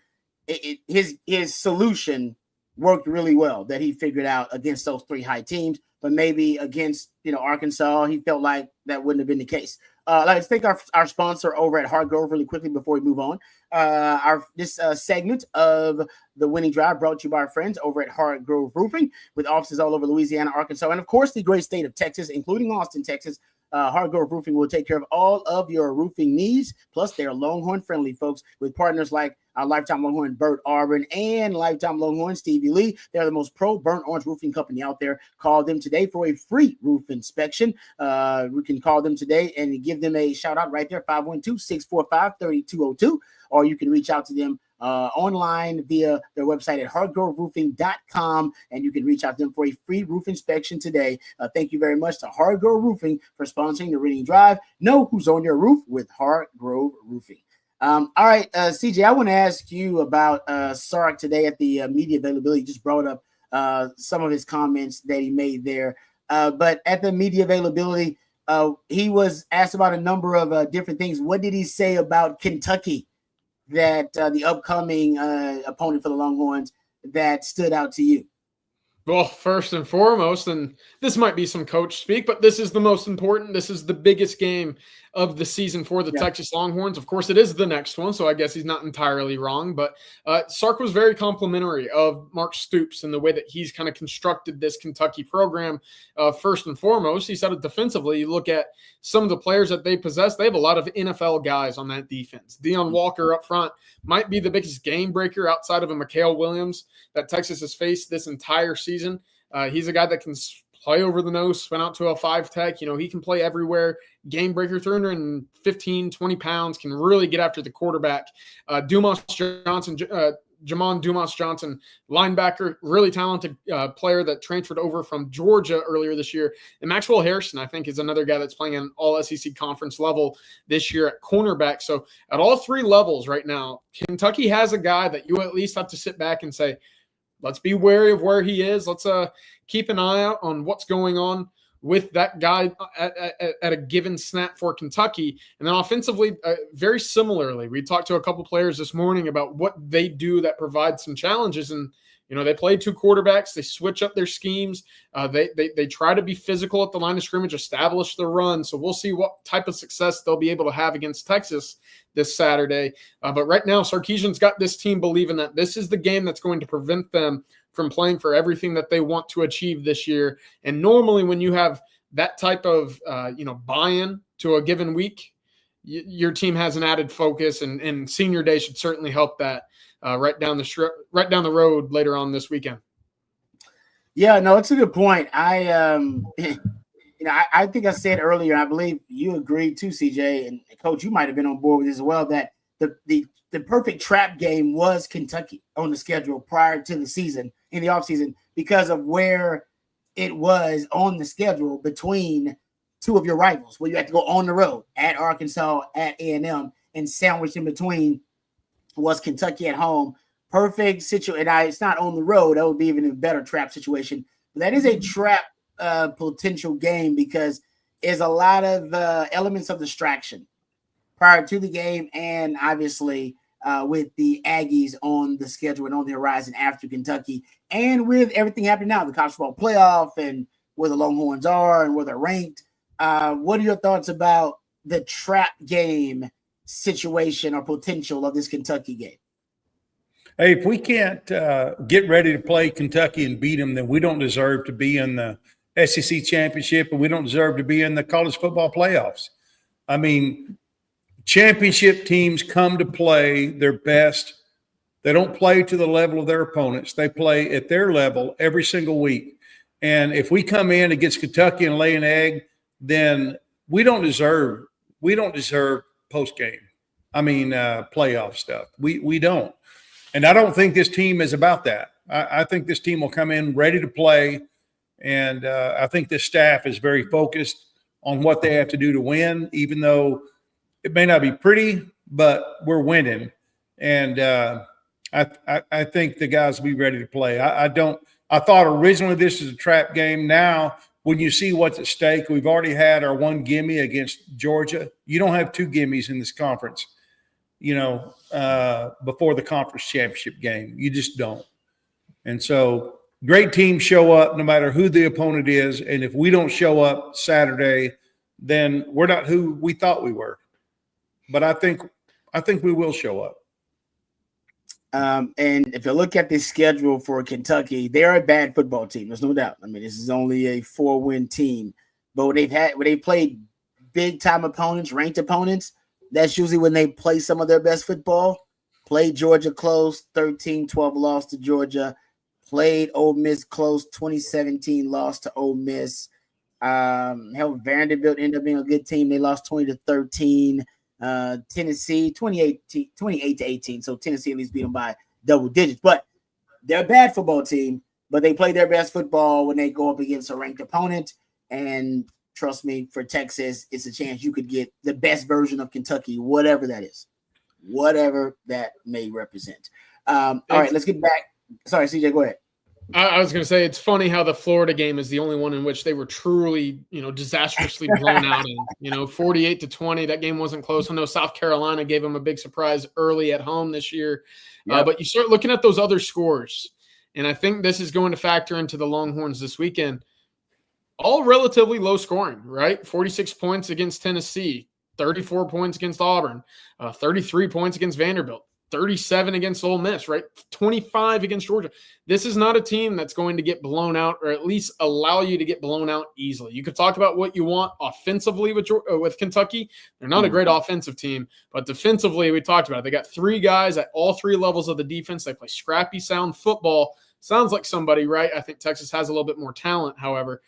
Speaker 1: his solution worked really well that he figured out against those 3 high teams, but maybe against Arkansas, he felt like that wouldn't have been the case. Let's thank our sponsor over at Hargrove really quickly before we move on. This segment of the Winning Drive brought to you by our friends over at Hargrove Roofing, with offices all over Louisiana, Arkansas, and of course the great state of Texas, including Austin, Texas. Hargrove Roofing will take care of all of your roofing needs. Plus, they're Longhorn friendly, folks, with partners like our lifetime Longhorn Bert Arbin and lifetime Longhorn Stevie Lee. They're the most pro burnt orange roofing company out there. Call them today for a free roof inspection. We can call them today and give them a shout out right there, 512-645-3202, or you can reach out to them online via their website at hardgroveroofing.com, and you can reach out to them for a free roof inspection today. Thank you very much to Hardgrove Roofing for sponsoring the Winning Drive. Know who's on your roof with Hardgrove Roofing. All right, CJ, I want to ask you about Sark today at the media availability. You just brought up some of his comments that he made there. But at the media availability, he was asked about a number of different things. What did he say about Kentucky, that the upcoming opponent for the Longhorns, that stood out to you?
Speaker 3: Well, first and foremost, and this might be some coach speak, but this is the most important. This is the biggest game of the season for the Texas Longhorns. Of course, it is the next one, so I guess he's not entirely wrong. But Sark was very complimentary of Mark Stoops and the way that he's kind of constructed this Kentucky program. First and foremost, he said it defensively. You look at some of the players that they possess, they have a lot of NFL guys on that defense. Deion Walker up front might be the biggest game breaker outside of a Mikael Williams that Texas has faced this entire season. He's a guy that can play over the nose, spin out to a 5-tech. He can play everywhere. Game breaker, 315, 20 pounds, can really get after the quarterback. Jamon Dumas Johnson, linebacker, really talented player that transferred over from Georgia earlier this year. And Maxwell Harrison, I think, is another guy that's playing an all-SEC conference level this year at cornerback. So at all 3 levels right now, Kentucky has a guy that you at least have to sit back and say, let's be wary of where he is. Let's keep an eye out on what's going on with that guy at a given snap for Kentucky. And then offensively, very similarly, we talked to a couple players this morning about what they do that provides some challenges. And, they play 2 quarterbacks. They switch up their schemes. They try to be physical at the line of scrimmage, establish the run. So we'll see what type of success they'll be able to have against Texas this Saturday. But right now, Sarkeesian's got this team believing that this is the game that's going to prevent them from playing for everything that they want to achieve this year. And normally when you have that type of, buy-in to a given week, your team has an added focus, and senior day should certainly help that right down the road later on this weekend.
Speaker 1: Yeah, no, it's a good point. I think I said earlier, I believe you agreed too, CJ, and Coach, you might have been on board with this as well, that the perfect trap game was Kentucky on the schedule prior to the season, in the offseason, because of where it was on the schedule between 2 of your rivals, where you had to go on the road at Arkansas, at A&M, and sandwiched in between was Kentucky at home. Perfect situation. And it's not on the road. That would be even a better trap situation. But that is a trap potential game, because there's a lot of elements of distraction prior to the game, and obviously with the Aggies on the schedule and on the horizon after Kentucky, and with everything happening now, the college football playoff and where the Longhorns are and where they're ranked. What are your thoughts about the trap game situation or potential of this Kentucky game?
Speaker 2: Hey, if we can't get ready to play Kentucky and beat them, then we don't deserve to be in the SEC championship, and we don't deserve to be in the college football playoffs. I mean, championship teams come to play their best. They don't play to the level of their opponents. They play at their level every single week. And if we come in against Kentucky and lay an egg, then we don't deserve post game. I mean, playoff stuff. We don't. And I don't think this team is about that. I think this team will come in ready to play. And I think this staff is very focused on what they have to do to win, even though it may not be pretty, but we're winning. And I think the guys will be ready to play. I thought originally this is a trap game. Now, when you see what's at stake, we've already had our one gimme against Georgia. You don't have two gimmies in this conference, before the conference championship game. You just don't. And so great teams show up no matter who the opponent is. And if we don't show up Saturday, then we're not who we thought we were. But I think we will show up.
Speaker 1: And if you look at the schedule for Kentucky, they're a bad football team. There's no doubt. I mean, this is only a 4-win team. But when they've played big-time opponents, ranked opponents, that's usually when they play some of their best football. Played Georgia close, 13-12 loss to Georgia. Played Ole Miss close, 2017 loss to Ole Miss. Vanderbilt ended up being a good team. They lost 20-13. Tennessee, 28-18. So Tennessee at least beat them by double digits. But they're a bad football team, but they play their best football when they go up against a ranked opponent. And trust me, for Texas, it's a chance you could get the best version of Kentucky, whatever that is, whatever that may represent. All right, let's get back. Sorry, CJ, go ahead.
Speaker 3: I was going to say, it's funny how the Florida game is the only one in which they were truly, disastrously blown out in, 48-20. That game wasn't close. I know South Carolina gave them a big surprise early at home this year. Yep. But you start looking at those other scores, and I think this is going to factor into the Longhorns this weekend. All relatively low scoring, right? 46 points against Tennessee, 34 points against Auburn, 33 points against Vanderbilt. 37 against Ole Miss, right? 25 against Georgia. This is not a team that's going to get blown out, or at least allow you to get blown out easily. You could talk about what you want offensively with Kentucky. They're not a great offensive team, but defensively, we talked about it. They got three guys at all three levels of the defense. They play scrappy, sound football. Sounds like somebody, right? I think Texas has a little bit more talent, however.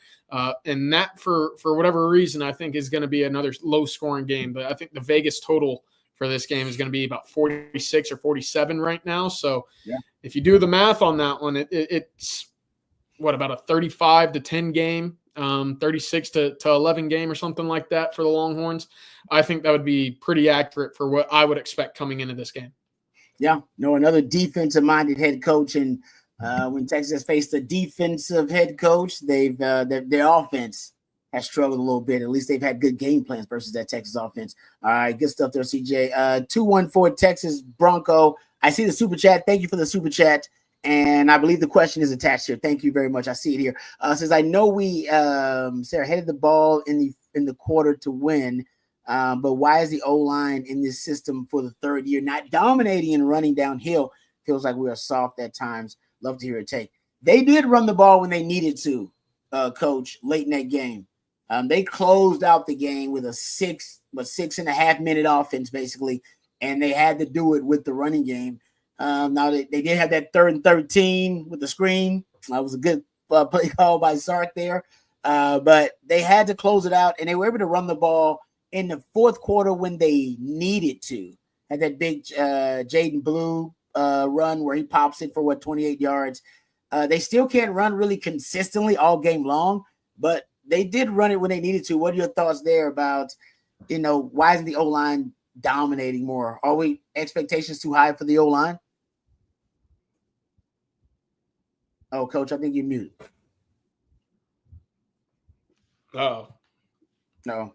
Speaker 3: And that, for whatever reason, I think is going to be another low-scoring game. But I think the Vegas total for this game is going to be about 46 or 47 right now. So if you do the math on that one, it's about a 35-10 game, 36-11 game or something like that for the Longhorns. I think that would be pretty accurate for what I would expect coming into this game. Yeah,
Speaker 1: another defensive-minded head coach. And when Texas faced a defensive head coach, their offense has struggled a little bit. At least they've had good game plans versus that Texas offense. All right, good stuff there, CJ. 214 Texas Bronco. I see the super chat. Thank you for the super chat. And I believe the question is attached here. Thank you very much. I see it here. Says, I know we Sarah headed the ball in the quarter to win, but why is the O-line in this system for the third year not dominating and running downhill? Feels like we are soft at times. Love to hear it take. They did run the ball when they needed to, Coach, late in that game. They closed out the game with a 6.5 minute offense, basically, and they had to do it with the running game. Now they did have that 3rd and 13 with the screen. That was a good play call by Sark there, but they had to close it out, and they were able to run the ball in the fourth quarter when they needed to. Had that big Jaden Blue run where he pops it for 28 yards. They still can't run really consistently all game long, but they did run it when they needed to. What are your thoughts there about, why isn't the O-line dominating more? Are we expectations too high for the O-line? Oh, Coach, I think you're muted.
Speaker 3: Oh.
Speaker 1: No.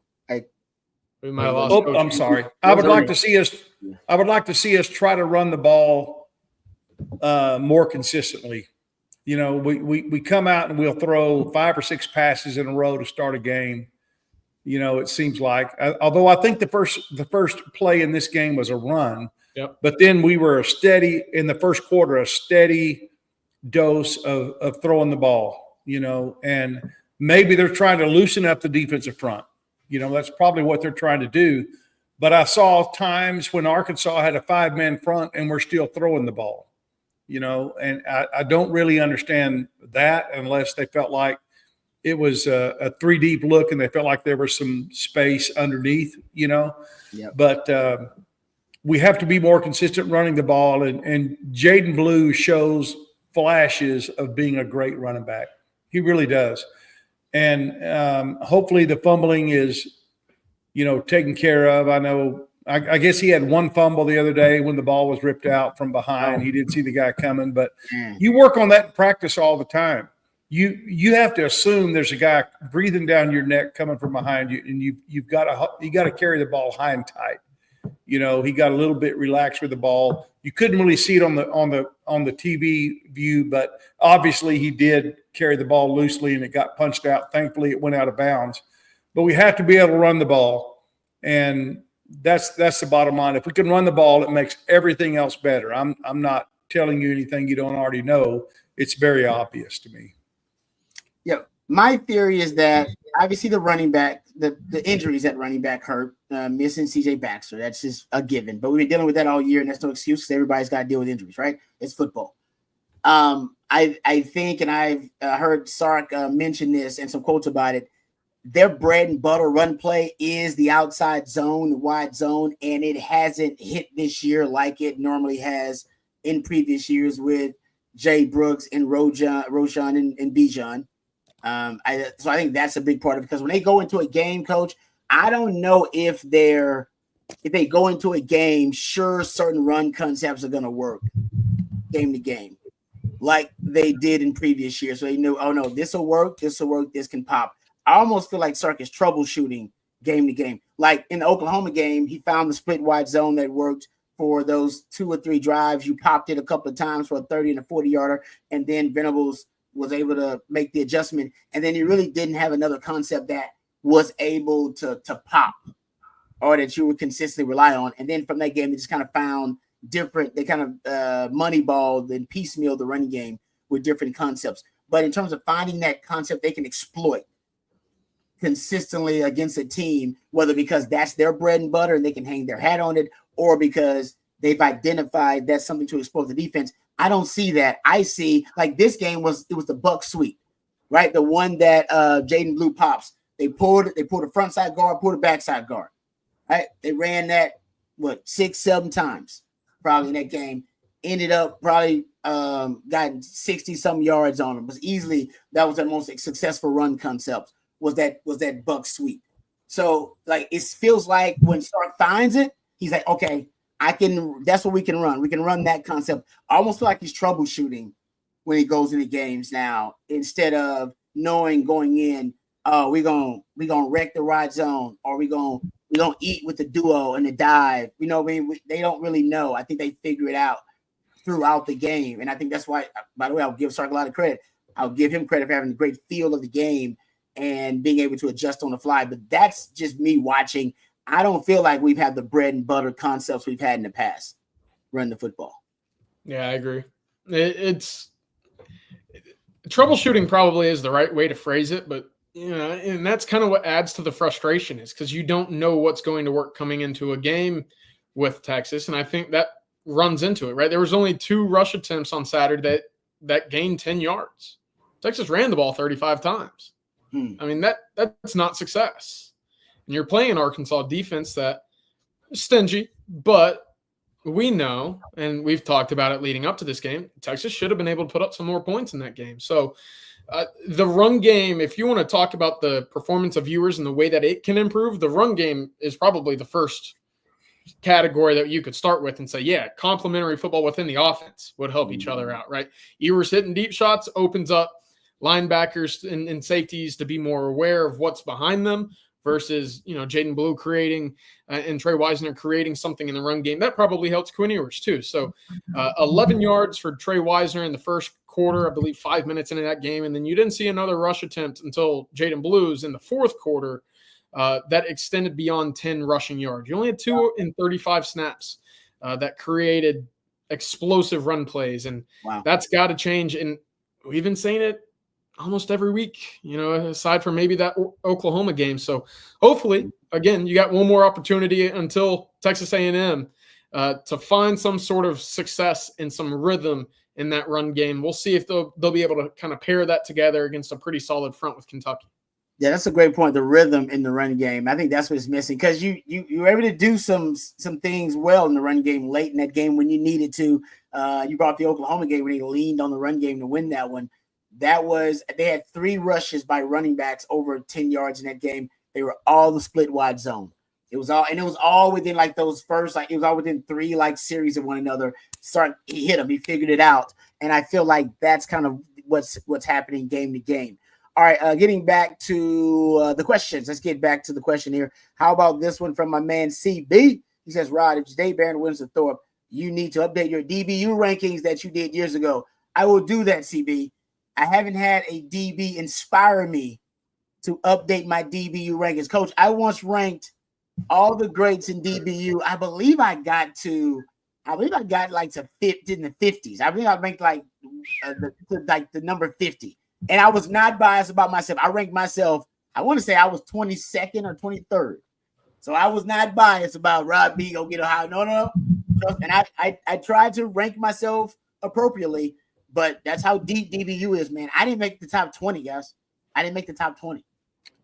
Speaker 3: We might have lost Coach.
Speaker 2: I'm sorry. I would like to see us try to run the ball more consistently. We come out and we'll throw 5 or 6 passes in a row to start a game. It seems like, although I think the first play in this game was a run, but then we were in the first quarter, a steady dose of throwing the ball, and maybe they're trying to loosen up the defensive front. That's probably what they're trying to do. But I saw times when Arkansas had a 5-man front and we're still throwing the ball, and I don't really understand that unless they felt like it was a 3-deep look and they felt like there was some space underneath, Yep. But we have to be more consistent running the ball, and Jaden Blue shows flashes of being a great running back. He really does. And hopefully the fumbling is, taken care of. I know, I guess he had one fumble the other day when the ball was ripped out from behind. He didn't see the guy coming, but you work on that in practice all the time. You have to assume there's a guy breathing down your neck coming from behind you, and you got to carry the ball high and tight. He got a little bit relaxed with the ball. You couldn't really see it on the TV view, but obviously he did carry the ball loosely and it got punched out. Thankfully, it went out of bounds. But we have to be able to run the ball, and that's the bottom line. If we can run the ball, it makes everything else better. I'm not telling you anything you don't already know. It's very obvious to me.
Speaker 1: Yeah, my theory is that obviously the running back, the injuries at running back hurt. Missing CJ Baxter, that's just a given. But we've been dealing with that all year, and that's no excuse because everybody's got to deal with injuries, right? It's football. I think, and I've heard Sark mention this and some quotes about it. Their bread and butter run play is the outside zone, the wide zone, and it hasn't hit this year like it normally has in previous years with Jay Brooks and Roshan and Bijan. So I think that's a big part of it, because when they go into a game, Coach, I don't know if they go into a game sure certain run concepts are going to work game to game like they did in previous years. So they knew, oh no, this will work, this can pop. I almost feel like Sark is troubleshooting game to game. Like in the Oklahoma game, he found the split wide zone that worked for those 2 or 3 drives. You popped it a couple of times for a 30 and a 40-yarder, and then Venables was able to make the adjustment. And then you really didn't have another concept that was able to pop or that you would consistently rely on. And then from that game, they just kind of found different, they kind of moneyballed and piecemealed the running game with different concepts. But in terms of finding that concept they can exploit consistently against a team, whether because that's their bread and butter and they can hang their hat on it, or because they've identified that's something to exploit the defense, I don't see that. I see, like, this game was the Buck sweep, right? The one that Jaden Blue pops. They pulled a front side guard, pulled a backside guard, right? They ran that 6-7 times probably in that game. Ended up probably gotten 60-some yards on them. That was their most successful run concept. Was that Buck sweep. So like it feels like when Stark finds it, he's like, okay, that's what we can run. We can run that concept. I almost feel like he's troubleshooting when he goes into games now, instead of knowing going in, we're gonna wreck the right zone, or we're gonna eat with the duo and the dive. They don't really know. I think they figure it out throughout the game. And I think that's why, by the way, I'll give Sark a lot of credit. I'll give him credit for having a great feel of the game and being able to adjust on the fly. But that's just me watching. I don't feel like we've had the bread and butter concepts we've had in the past run the football.
Speaker 3: Yeah, I agree. It's troubleshooting probably is the right way to phrase it, but and that's kind of what adds to the frustration, is because you don't know what's going to work coming into a game with Texas. And I think that runs into it, right? There was only 2 rush attempts on Saturday that gained 10 yards. Texas ran the ball 35 times. I mean, that's not success. And you're playing Arkansas defense that is stingy, but we know, and we've talked about it leading up to this game, Texas should have been able to put up some more points in that game. So the run game, if you want to talk about the performance of Ewers and the way that it can improve, the run game is probably the first category that you could start with and say, yeah, complementary football within the offense would help each other out, right? Ewers hitting deep shots opens up linebackers and safeties to be more aware of what's behind them versus, Jaden Blue creating and Trey Wisner creating something in the run game. That probably helps Quinn Ewers too. So 11 yards for Trey Wisner in the first quarter, I believe 5 minutes into that game. And then you didn't see another rush attempt until Jaden Blue's in the fourth quarter that extended beyond 10 rushing yards. You only had 2 in 35 snaps that created explosive run plays. And that's got to change. And we've been saying it almost every week, aside from maybe that Oklahoma game. So hopefully, again, you got one more opportunity until Texas A&M to find some sort of success and some rhythm in that run game. We'll see if they'll be able to kind of pair that together against a pretty solid front with Kentucky.
Speaker 1: Yeah, that's a great point. The rhythm in the run game. I think that's what's missing, because you were able to do some things well in the run game late in that game when you needed to. You brought the Oklahoma game when they leaned on the run game to win that one. They had 3 rushes by running backs over 10 yards in that game. They were all the split wide zone. It was all within like those first, like it was all within 3 like series of one another. He hit him. He figured it out. And I feel like that's kind of what's happening game to game. All right, getting back to the questions. Let's get back to the question here. How about this one from my man CB? He says, Rod, if Jade Barron wins the Thorpe, you need to update your DBU rankings that you did years ago. I will do that, CB. I haven't had a DB inspire me to update my DBU rankings. Coach, I once ranked all the greats in DBU. I believe I got like to 50 in the 50s. I believe I ranked like the number 50. And I was not biased about myself. I ranked myself, I want to say I was 22nd or 23rd. So I was not biased about Rod B. Go get a high. No. And I tried to rank myself appropriately, but that's how deep DBU is, man. I didn't make the top 20, guys. I didn't make the top 20.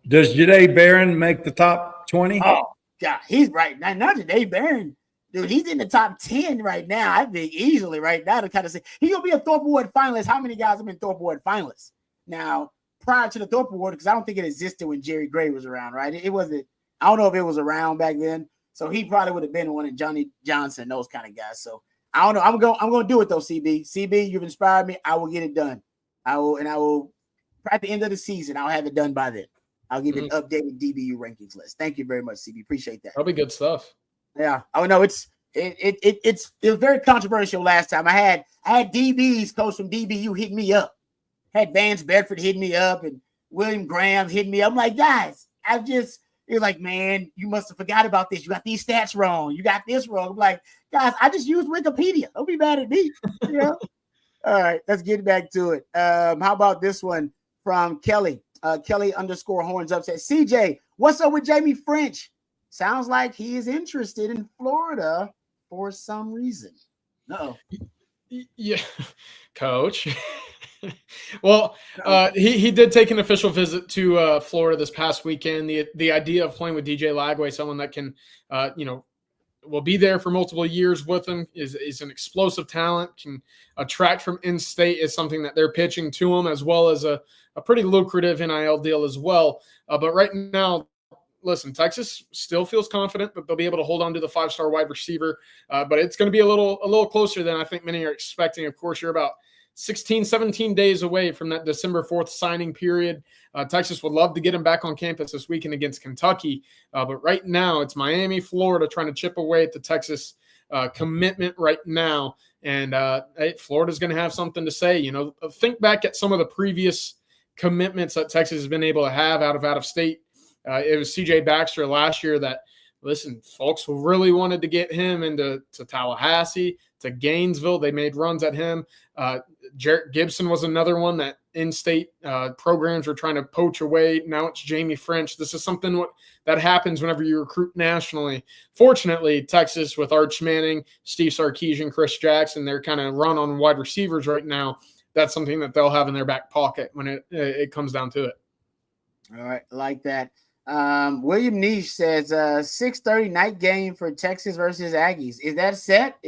Speaker 2: Does Jade Barron make the top 20?
Speaker 1: Oh, God. He's right now. Not Jade Barron. Dude, he's in the top 10 right now. I think easily right now to kind of say he's going to be a Thorpe Award finalist. How many guys have been Thorpe Award finalists? Now, prior to the Thorpe Award, because I don't think it existed when Jerry Gray was around, right? It wasn't. I don't know if it was around back then. So he probably would have been one of Johnny Johnson, those kind of guys. So I don't know. I'm going to do it though, CB. CB, you've inspired me. I will get it done. I will at the end of the season, I'll have it done by then. I'll give you an updated DBU rankings list. Thank you very much, CB. Appreciate that.
Speaker 3: That'll be good stuff.
Speaker 1: Yeah. Oh no, it was very controversial last time. I had DBs, coach from DBU, hit me up. Had Vance Bedford hit me up and William Graham hit me up. I'm like, guys, you're like, man, you must have forgot about this. You got these stats wrong. You got this wrong. I'm like, guys, I just used Wikipedia. Don't be mad at me. You know? All right, let's get back to it. How about this one from Kelly? Kelly _horns up says, CJ, what's up with Jamie French? Sounds like he is interested in Florida for some reason. Uh-oh.
Speaker 3: Yeah, coach. Well, he did take an official visit to Florida this past weekend. The idea of playing with DJ Lagway, someone that can, will be there for multiple years with him, is an explosive talent, can attract from in-state, is something that they're pitching to him, as well as a pretty lucrative NIL deal as well. But right now, listen, Texas still feels confident that they'll be able to hold on to the 5-star wide receiver, but it's going to be a little closer than I think many are expecting. Of course, you're about 16, 17 days away from that December 4th signing period. Texas would love to get him back on campus this weekend against Kentucky. But right now it's Miami, Florida trying to chip away at the Texas commitment right now. And Florida's going to have something to say. You know, think back at some of the previous commitments that Texas has been able to have out of state. It was CJ Baxter last year that, listen, folks really wanted to get him into Tallahassee, to Gainesville. They made runs at him. Jarrett Gibson was another one that in-state programs were trying to poach away. Now it's Jamie French. This is something that happens whenever you recruit nationally. Fortunately, Texas with Arch Manning, Steve Sarkeesian, Chris Jackson, they're kind of run on wide receivers right now. That's something that they'll have in their back pocket when it comes down to it.
Speaker 1: All right, like that. William Niche says 6:30 night game for Texas versus Aggies. Is that set?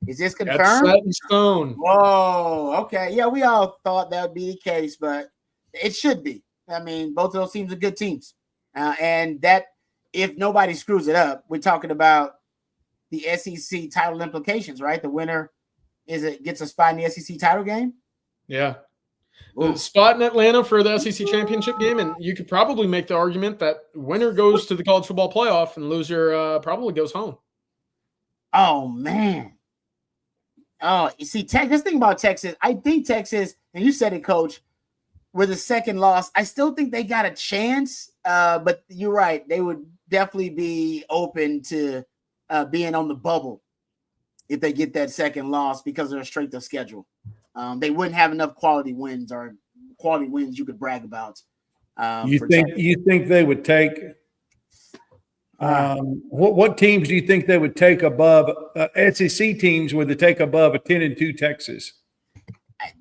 Speaker 1: Is this confirmed?
Speaker 3: That's set in stone.
Speaker 1: Whoa, okay. Yeah, we all thought that would be the case, but it should be. I mean, both of those teams are good teams. And that, if nobody screws it up, we're talking about the SEC title implications, right? The winner gets a spot in the SEC title game?
Speaker 3: Yeah. The spot in Atlanta for the SEC championship game, and you could probably make the argument that winner goes to the college football playoff and loser probably goes home.
Speaker 1: Oh, man. Oh, you see, this thing about Texas, I think Texas, and you said it, Coach, with the second loss, I still think they got a chance, but you're right. They would definitely be open to being on the bubble if they get that second loss because of their strength of schedule. They wouldn't have enough quality wins or quality wins you could brag about.
Speaker 2: You think they would take what teams do you think they would take above SEC teams? Would they take above a 10-2 Texas?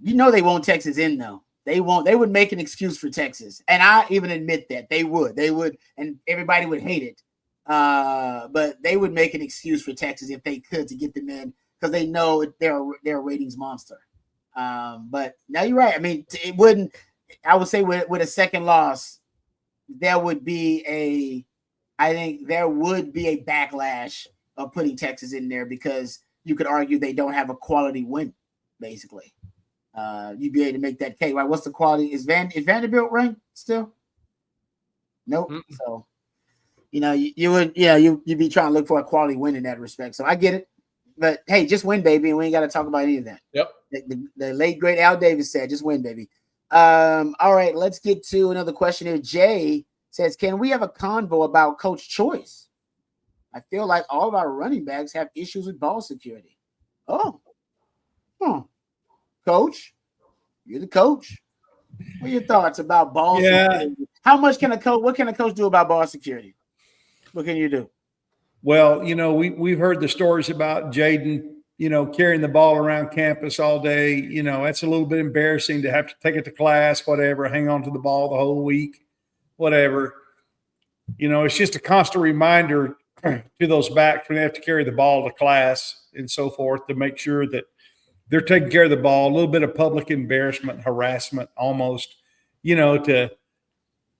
Speaker 1: You know they won't Texas in though. They won't. They would make an excuse for Texas, and I even admit that they would, and everybody would hate it. But they would make an excuse for Texas if they could to get them in because they know they're a ratings monster. But now you're right. I mean, it wouldn't. I would say with a second loss, there would be I think there would be a backlash of putting Texas in there because you could argue they don't have a quality win, basically. You'd be able to make that case. Right? What's the quality? Is Vanderbilt ranked still? Nope. Mm-hmm. So, you'd be trying to look for a quality win in that respect. So I get it. But hey, just win, baby, and we ain't got to talk about any of that.
Speaker 3: Yep.
Speaker 1: The late great Al Davis said, just win, baby. All right, let's get to another question here. Jay says, can we have a convo about coach choice? I feel like all of our running backs have issues with ball security. Coach, you're the coach. What are your thoughts about ball security? How much what can a coach do about ball security? What can you do?
Speaker 2: Well, we've heard the stories about Jaden, carrying the ball around campus all day. That's a little bit embarrassing to have to take it to class, whatever, hang on to the ball the whole week, whatever. It's just a constant reminder to those backs when they have to carry the ball to class and so forth to make sure that they're taking care of the ball. A little bit of public embarrassment, harassment almost, to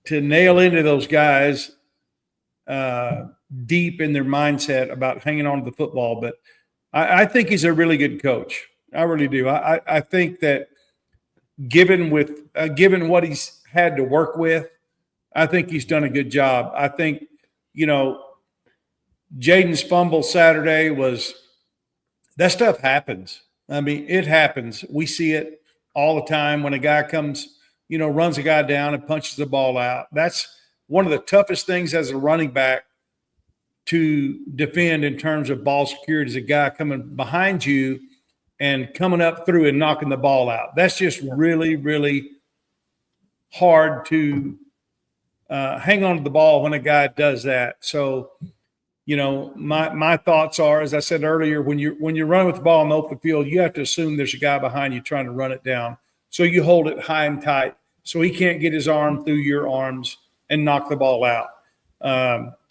Speaker 2: nail into those guys deep in their mindset about hanging on to the football. But I think he's a really good coach. I really do. I think that given what he's had to work with, I think he's done a good job. I think, Jaden's fumble Saturday that stuff happens. I mean, it happens. We see it all the time when a guy comes, runs a guy down and punches the ball out. That's one of the toughest things as a running back to defend in terms of ball security is a guy coming behind you and coming up through and knocking the ball out. That's just really, really hard to hang on to the ball when a guy does that. So, my thoughts are, as I said earlier, when you run with the ball in the open field, you have to assume there's a guy behind you trying to run it down. So you hold it high and tight so he can't get his arm through your arms and knock the ball out.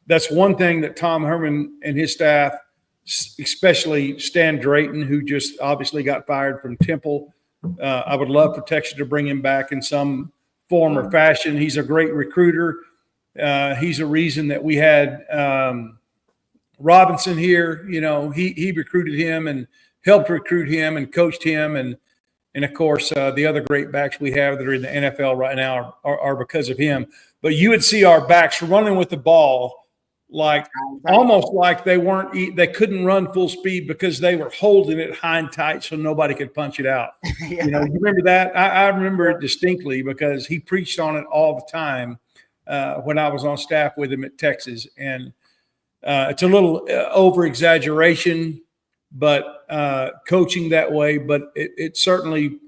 Speaker 2: That's one thing that Tom Herman and his staff, especially Stan Drayton, who just obviously got fired from Temple, I would love for Texas to bring him back in some form or fashion. He's a great recruiter. He's a reason that we had Robinson here. He recruited him and helped recruit him and coached him. And of course, the other great backs we have that are in the NFL right now are because of him. But you would see our backs running with the ball almost like they couldn't run full speed because they were holding it high and tight so nobody could punch it out. Yeah. You remember that? I remember it distinctly because he preached on it all the time when I was on staff with him at Texas. And it's a little over-exaggeration, but coaching that way, but it certainly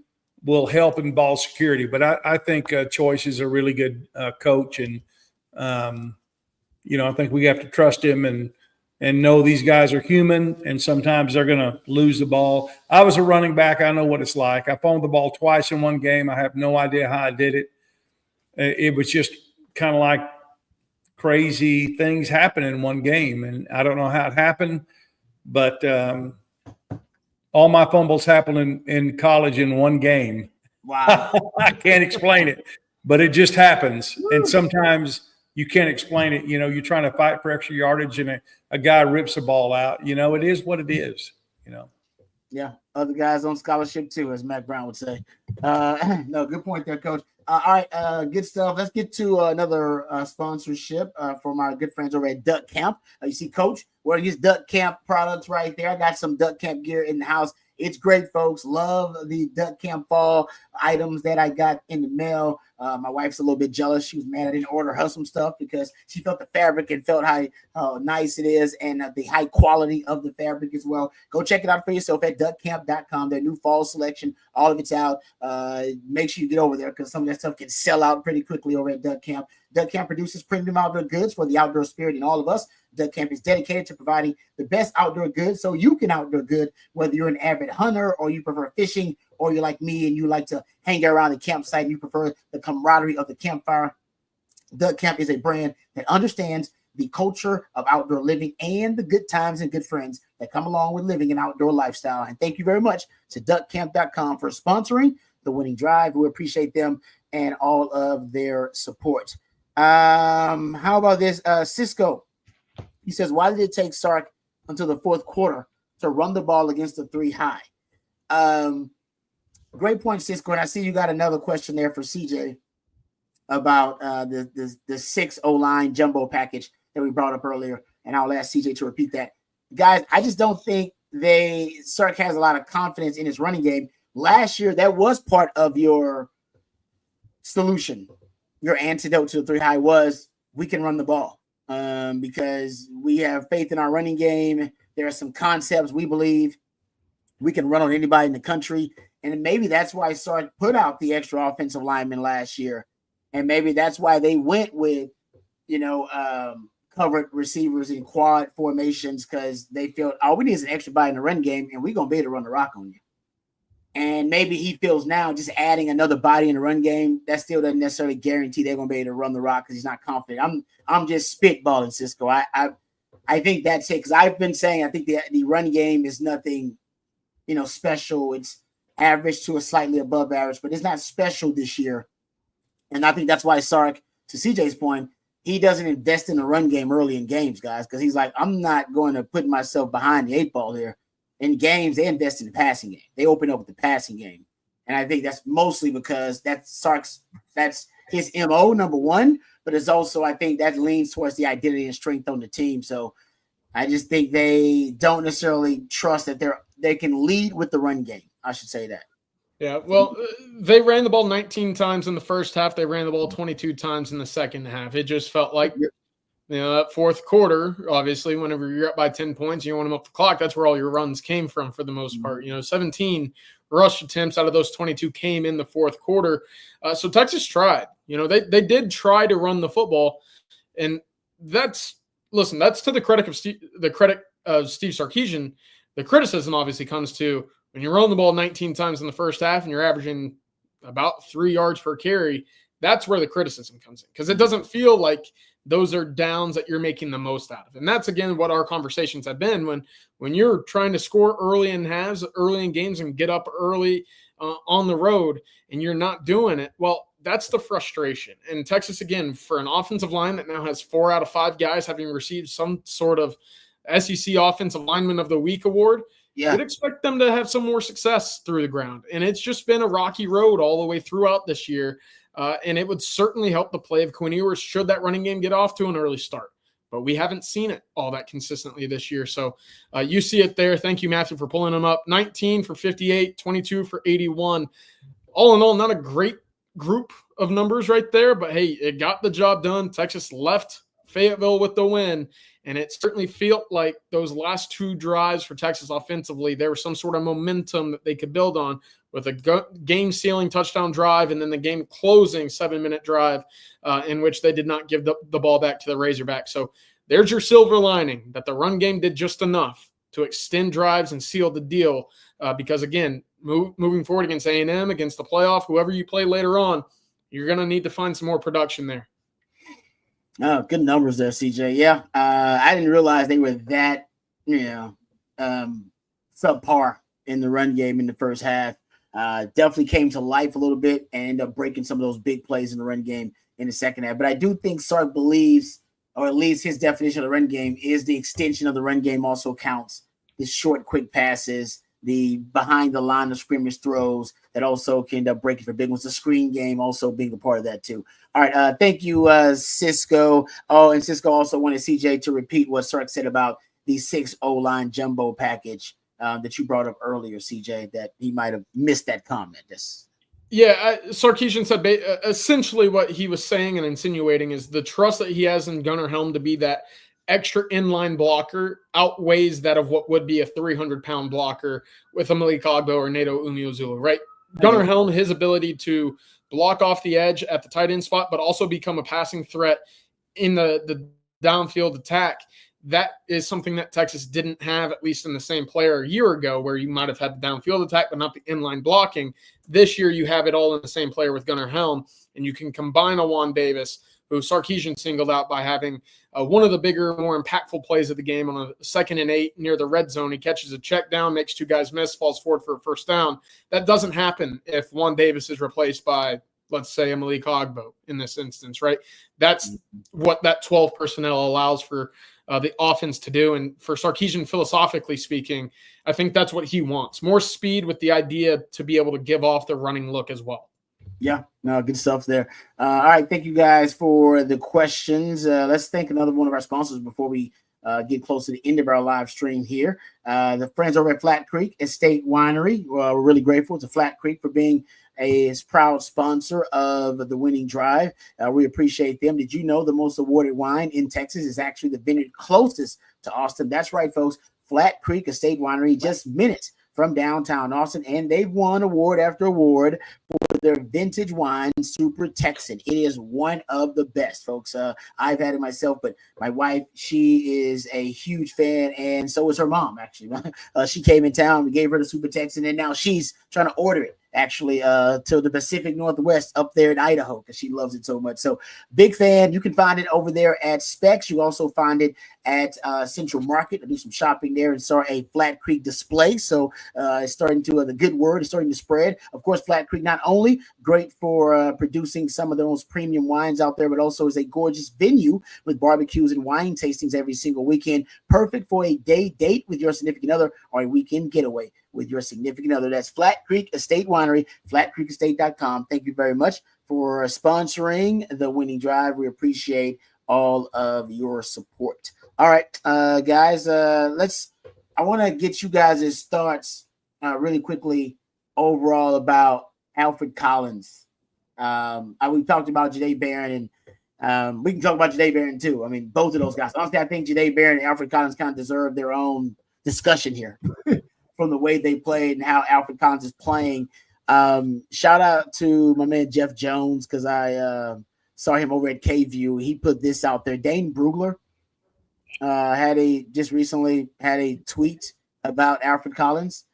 Speaker 2: will help in ball security. But I think Choice is a really good coach, and I think we have to trust him and know these guys are human, and sometimes they're going to lose the ball. I was a running back. I know what it's like. I fumbled the ball twice in one game. I have no idea how I did it. It was just kind of like crazy things happen in one game, and I don't know how it happened, but all my fumbles happened in college in one game.
Speaker 1: Wow.
Speaker 2: I can't explain it, but it just happens. And sometimes you can't explain it. You're trying to fight for extra yardage and a guy rips the ball out. It is what it is,
Speaker 1: Yeah. Other guys on scholarship too, as Matt Brown would say. No, good point there, Coach. All right, good stuff. Let's get to another sponsorship from our good friends over at Duck Camp. You see Coach wearing his Duck Camp products right there. I got some Duck Camp gear in the house, It's great, folks. Love the Duck Camp Fall items that I got in the mail. My wife's a little bit jealous. She was mad I didn't order her some stuff because she felt the fabric and felt how nice it is and the high quality of the fabric as well. Go check it out for yourself at duckcamp.com. Their new fall selection, all of it's out. Make sure you get over there because some of that stuff can sell out pretty quickly over at Duck Camp. Duck Camp produces premium outdoor goods for the outdoor spirit in all of us. Duck Camp is dedicated to providing the best outdoor goods so you can outdoor good, whether you're an avid hunter or you prefer fishing or you're like me and you like to hang around the campsite and you prefer the camaraderie of the campfire. Duck Camp is a brand that understands the culture of outdoor living and the good times and good friends that come along with living an outdoor lifestyle. And thank you very much to duckcamp.com for sponsoring the winning drive. We appreciate them and all of their support. How about this? Cisco, he says, why did it take Sark until the fourth quarter to run the ball against the 3 high? Great point, Cisco. And I see you got another question there for CJ about the 6 O-line jumbo package that we brought up earlier. And I'll ask CJ to repeat that. Guys, I just don't think Sark has a lot of confidence in his running game. Last year, that was part of your solution. Your antidote to the 3 high was we can run the ball because we have faith in our running game. There are some concepts we believe we can run on anybody in the country. And maybe that's why Sark put out the extra offensive lineman last year. And maybe that's why they went with, covered receivers in quad formations because they felt all we need is an extra body in the run game and we're going to be able to run the rock on you. And maybe he feels now just adding another body in the run game, that still doesn't necessarily guarantee they're going to be able to run the rock because he's not confident. I'm just spitballing, Cisco. I think that's it because I've been saying I think the run game is nothing, special. It's average to a slightly above average, but it's not special this year. And I think that's why Sark, to CJ's point, he doesn't invest in the run game early in games, guys, because he's like, I'm not going to put myself behind the 8 ball here. In games, they invest in the passing game. They open up with the passing game. And I think that's mostly because that's his MO, number one, but it's also, I think that leans towards the identity and strength on the team. So I just think they don't necessarily trust that they can lead with the run game. I should say that.
Speaker 3: Yeah, well, they ran the ball 19 times in the first half. They ran the ball 22 times in the second half. It just felt like, that fourth quarter, obviously, whenever you're up by 10 points, you want to milk the clock. That's where all your runs came from for the most part. 17 rush attempts out of those 22 came in the fourth quarter. So Texas tried. They did try to run the football, and that's to the credit of Steve Sarkeesian. The criticism obviously comes to when you run the ball 19 times in the first half and you're averaging about 3 yards per carry. That's where the criticism comes in because it doesn't feel like those are downs that you're making the most out of. And that's, again, what our conversations have been when you're trying to score early in halves, early in games and get up early on the road and you're not doing it. Well, that's the frustration. And Texas, again, for an offensive line that now has 4 out of 5 guys having received some sort of SEC Offensive Lineman of the Week award, you'd expect them to have some more success through the ground. And it's just been a rocky road all the way throughout this year. And it would certainly help the play of Quinn Ewers should that running game get off to an early start. But we haven't seen it all that consistently this year. So you see it there. Thank you, Matthew, for pulling them up. 19 for 58, 22 for 81. All in all, not a great group of numbers right there. But, hey, it got the job done. Texas left Fayetteville with the win. And it certainly felt like those last 2 drives for Texas offensively, there was some sort of momentum that they could build on with a game-sealing touchdown drive and then the game-closing 7-minute drive in which they did not give the ball back to the Razorbacks. So there's your silver lining, that the run game did just enough to extend drives and seal the deal because, again, moving forward against A&M, against the playoff, whoever you play later on, you're going to need to find some more production there.
Speaker 1: Oh, good numbers there, CJ. Yeah, I didn't realize they were that, subpar in the run game in the first half. Definitely came to life a little bit and ended up breaking some of those big plays in the run game in the second half. But I do think Sark believes, or at least his definition of the run game is the extension of the run game also counts. The short, quick passes, the behind the line of scrimmage throws that also can end up breaking for big ones. The screen game also being a part of that too. All right. Thank you, Cisco. Oh, and Cisco also wanted CJ to repeat what Sark said about the 6 O-line jumbo package. that you brought up earlier, CJ, that he might have missed that comment.
Speaker 3: Sarkeesian said essentially what he was saying and insinuating is the trust that he has in Gunnar Helm to be that extra inline blocker outweighs that of what would be a 300-pound blocker with a Malik Ogbo or Nato Umeozulu, right? Gunnar Helm, his ability to block off the edge at the tight end spot, but also become a passing threat in the downfield attack. That is something that Texas didn't have, at least in the same player a year ago, where you might have had the downfield attack, but not the inline blocking. This year, you have it all in the same player with Gunnar Helm, and you can combine a Juan Davis, who Sarkeesian singled out by having one of the bigger, more impactful plays of the game on a 2nd and 8 near the red zone. He catches a check down, makes 2 guys miss, falls forward for a first down. That doesn't happen if Juan Davis is replaced by, let's say, a Malik Ogbo in this instance, right? That's what that 12 personnel allows for the offense to do. And for Sarkeesian, philosophically speaking, I think that's what he wants. More speed with the idea to be able to give off the running look as well.
Speaker 1: Yeah, no, good stuff there. All right, thank you guys for the questions. Let's thank another one of our sponsors before we get close to the end of our live stream here. The friends over at Flat Creek Estate Winery. We're really grateful to Flat Creek for being a proud sponsor of the winning drive. We appreciate them. Did you know the most awarded wine in Texas is actually the vineyard closest to Austin? That's right, folks. Flat Creek Estate Winery, just minutes from downtown Austin, and they've won award after award for their vintage wine, Super Texan. It is one of the best, folks. I've had it myself, but my wife, she is a huge fan, and so is her mom, actually. She came in town, we gave her the Super Texan, and now she's trying to order it, actually, to the Pacific Northwest up there in Idaho, because she loves it so much. So big fan. You can find it over there at Specs. You also find it at Central Market. I do some shopping there and saw a Flat Creek display. So it's starting to, the good word is starting to spread. Of course, Flat Creek, not only great for producing some of the most premium wines out there, but also is a gorgeous venue with barbecues and wine tastings every single weekend. Perfect for a day date with your significant other or a weekend getaway with your significant other. That's Flat Creek Estate Winery, flatcreekestate.com. Thank you very much for sponsoring the winning drive. We appreciate all of your support. All right, guys, I want to get you guys' thoughts really quickly overall about Alfred Collins. We talked about Jahdae Barron, and we can talk about Jahdae Barron too. I mean, both of those guys. Honestly, I think Jahdae Barron and Alfred Collins kind of deserve their own discussion here from the way they played and how Alfred Collins is playing. Shout out to my man Jeff Jones, because I saw him over at K-View. He put this out there. Dane Brugler just recently had a tweet about Alfred Collins.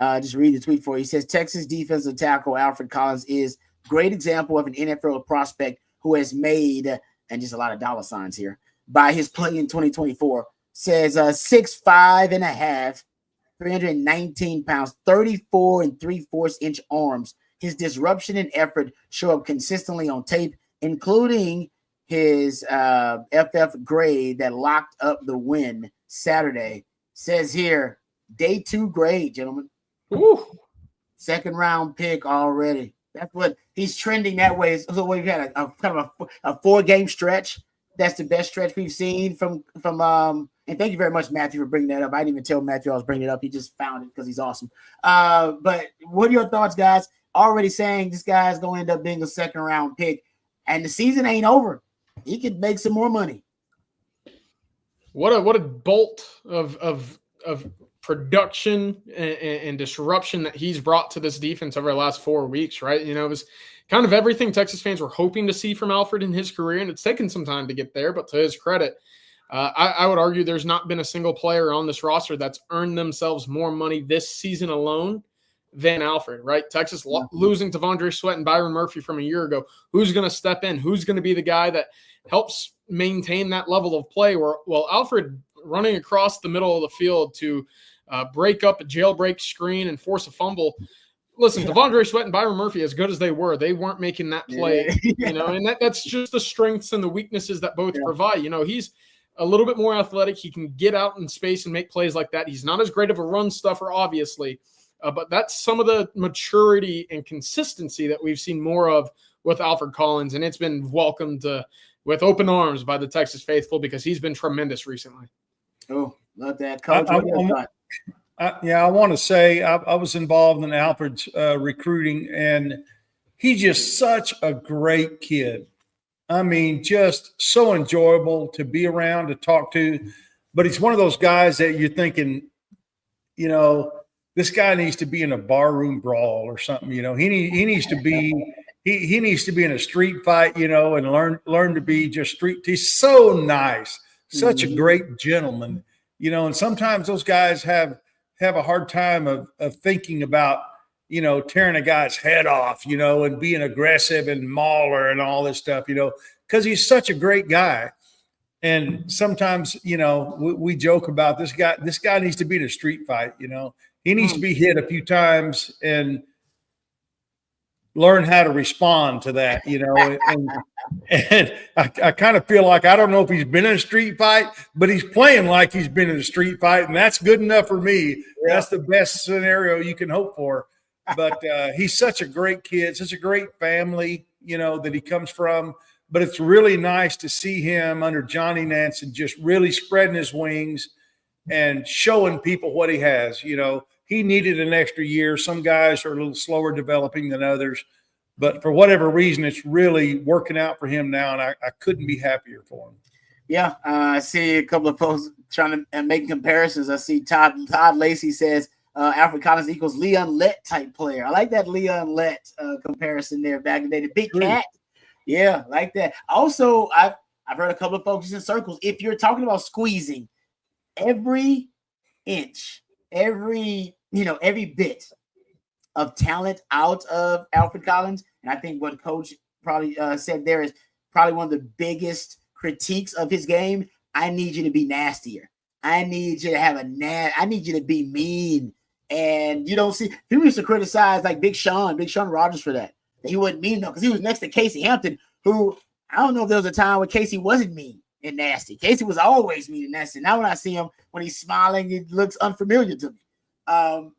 Speaker 1: Just read the tweet for you. He says, Texas defensive tackle Alfred Collins is great example of an NFL prospect who has made, and just a lot of dollar signs here, by his play in 2024. Says 6'5.5", 319 pounds, 34 3/4-inch arms. His disruption and effort show up consistently on tape, including his FF grade that locked up the win Saturday. Says here, day 2 grade, gentlemen.
Speaker 3: Ooh.
Speaker 1: 2nd round pick already. That's what he's trending that way. So we've had a kind of a 4-game stretch. That's the best stretch we've seen from and thank you very much, Matthew, for bringing that up. I didn't even tell Matthew I was bringing it up. He just found it because he's awesome. But what are your thoughts, guys? Already saying this guy's going to end up being a 2nd round pick, and the season ain't over. He could make some more money.
Speaker 3: What a bolt of production and disruption that he's brought to this defense over the last 4 weeks, right? You know, it was kind of everything Texas fans were hoping to see from Alfred in his career, and it's taken some time to get there, but to his credit, I would argue there's not been a single player on this roster that's earned themselves more money this season alone than Alfred, right? Texas losing Tavondre Sweat and Byron Murphy from a year ago. Who's going to step in? Who's going to be the guy that helps maintain that level of play? Well, Alfred running across the middle of the field to break up a jailbreak screen and force a fumble. Listen, Tavondre Sweat and Byron Murphy, as good as they weren't making that play, you know, and that's just the strengths and the weaknesses that both provide. You know, he's a little bit more athletic. He can get out in space and make plays like that. He's not as great of a run stuffer, obviously, but that's some of the maturity and consistency that we've seen more of with Alfred Collins, and it's been welcomed with open arms by the Texas faithful because he's been tremendous recently.
Speaker 1: Oh, love that, Coach.
Speaker 2: I want to say I was involved in Alfred's recruiting, and he's just such a great kid. I mean, just so enjoyable to be around, to talk to. But he's one of those guys that you're thinking, this guy needs to be in a barroom brawl or something. He needs to be he needs to be in a street fight, and learn to be just street. He's so nice, such a great gentleman, And sometimes those guys have a hard time of thinking about, tearing a guy's head off, and being aggressive and mauler and all this stuff, because he's such a great guy. And sometimes, we joke about this guy. This guy needs to be in a street fight, He needs to be hit a few times and learn how to respond to that, And I kind of feel like, I don't know if he's been in a street fight, but he's playing like he's been in a street fight, and that's good enough for me. Yeah. That's the best scenario you can hope for. But he's such a great kid, such a great family, that he comes from. But it's really nice to see him under Johnny Nansen just really spreading his wings and showing people what he has. He needed an extra year. Some guys are a little slower developing than others. But for whatever reason, it's really working out for him now, and I couldn't be happier for him.
Speaker 1: Yeah, I see a couple of posts trying to make comparisons. I see Todd Lacey says Alfred Collins equals Leon Lett type player. I like that Leon Lett comparison there back in the day. The big cat. Yeah, like that. Also, I've heard a couple of folks in circles. If you're talking about squeezing, every inch, every bit of talent out of Alfred Collins, and I think what Coach probably said there is probably one of the biggest critiques of his game. I need you to be nastier. I need you to have I need you to be mean. And you don't see people used to criticize like Big Sean Rogers for that. He wasn't mean enough because he was next to Casey Hampton, who I don't know if there was a time when Casey wasn't mean and nasty. Casey was always mean and nasty. Now when I see him, when he's smiling, it looks unfamiliar to me.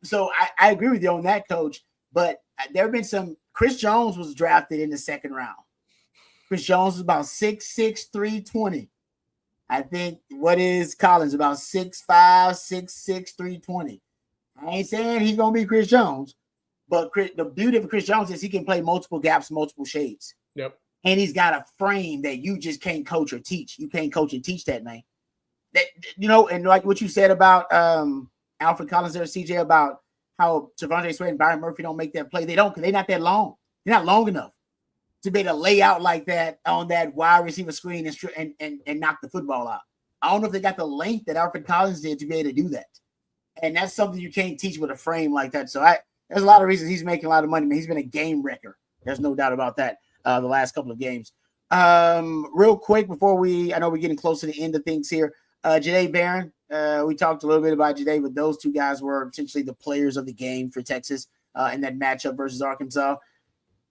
Speaker 1: So I agree with you on that, Coach. But there have been some. Chris Jones was drafted in the second round. Chris Jones is about 6'6", 320. I think what is Collins about 6'5", 6'6", 320. I ain't saying he's gonna be Chris Jones, but the beauty of Chris Jones is he can play multiple gaps, multiple shades.
Speaker 3: Yep.
Speaker 1: And he's got a frame that you just can't coach or teach. You can't coach and teach that, man. That and like what you said about Alfred Collins there, CJ, about how Javonte Sweat and Byron Murphy don't make that play. They don't, because they're not that long. They're not long enough to be able to lay out like that on that wide receiver screen and knock the football out. I don't know if they got the length that Alfred Collins did to be able to do that. And that's something you can't teach with a frame like that. So there's a lot of reasons he's making a lot of money. Man, he's been a game wrecker. There's no doubt about that the last couple of games. Real quick before I know we're getting close to the end of things here. Jahdae Barron, we talked a little bit about Jahdae, but those two guys were essentially the players of the game for Texas in that matchup versus Arkansas.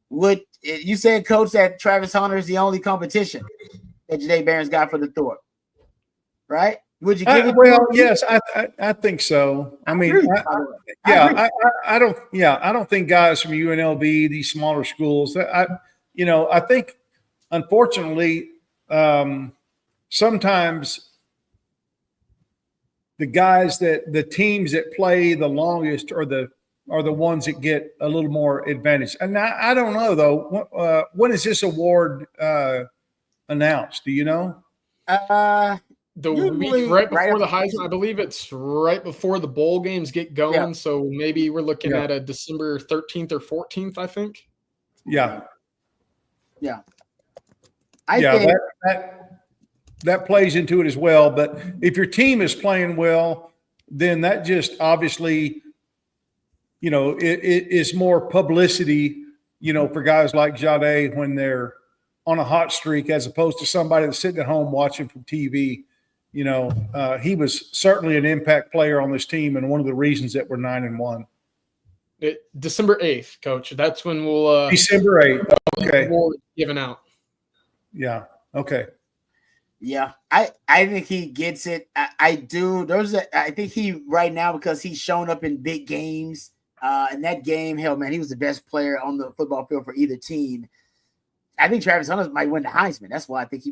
Speaker 1: You said, Coach, that Travis Hunter is the only competition that Jahdae Barron's got for the Thorpe, right? Would you give it?
Speaker 2: Well, yes, I think so. I mean, I don't think guys from UNLV, these smaller schools, I think, unfortunately, sometimes the guys the teams that play the longest are the ones that get a little more advantage. And I don't know though. When is this award announced? Do you know?
Speaker 3: The week right before the Heisman. I believe it's right before the bowl games get going. Yeah. So maybe we're looking at a December 13th or 14th, I think.
Speaker 2: Yeah.
Speaker 1: Yeah.
Speaker 2: That plays into it as well. But if your team is playing well, then that just obviously, it is more publicity, for guys like Jahdae when they're on a hot streak, as opposed to somebody that's sitting at home watching from TV. He was certainly an impact player on this team, and one of the reasons that we're 9-1.
Speaker 3: December 8th, Coach. That's when we'll
Speaker 2: December 8th. Okay.
Speaker 3: Given out.
Speaker 2: Yeah. Okay.
Speaker 1: Yeah, I think he gets it. I do. I think he right now, because he's shown up in big games. In that game, hell man, he was the best player on the football field for either team. I think Travis Hunter might win the Heisman. That's why I think he.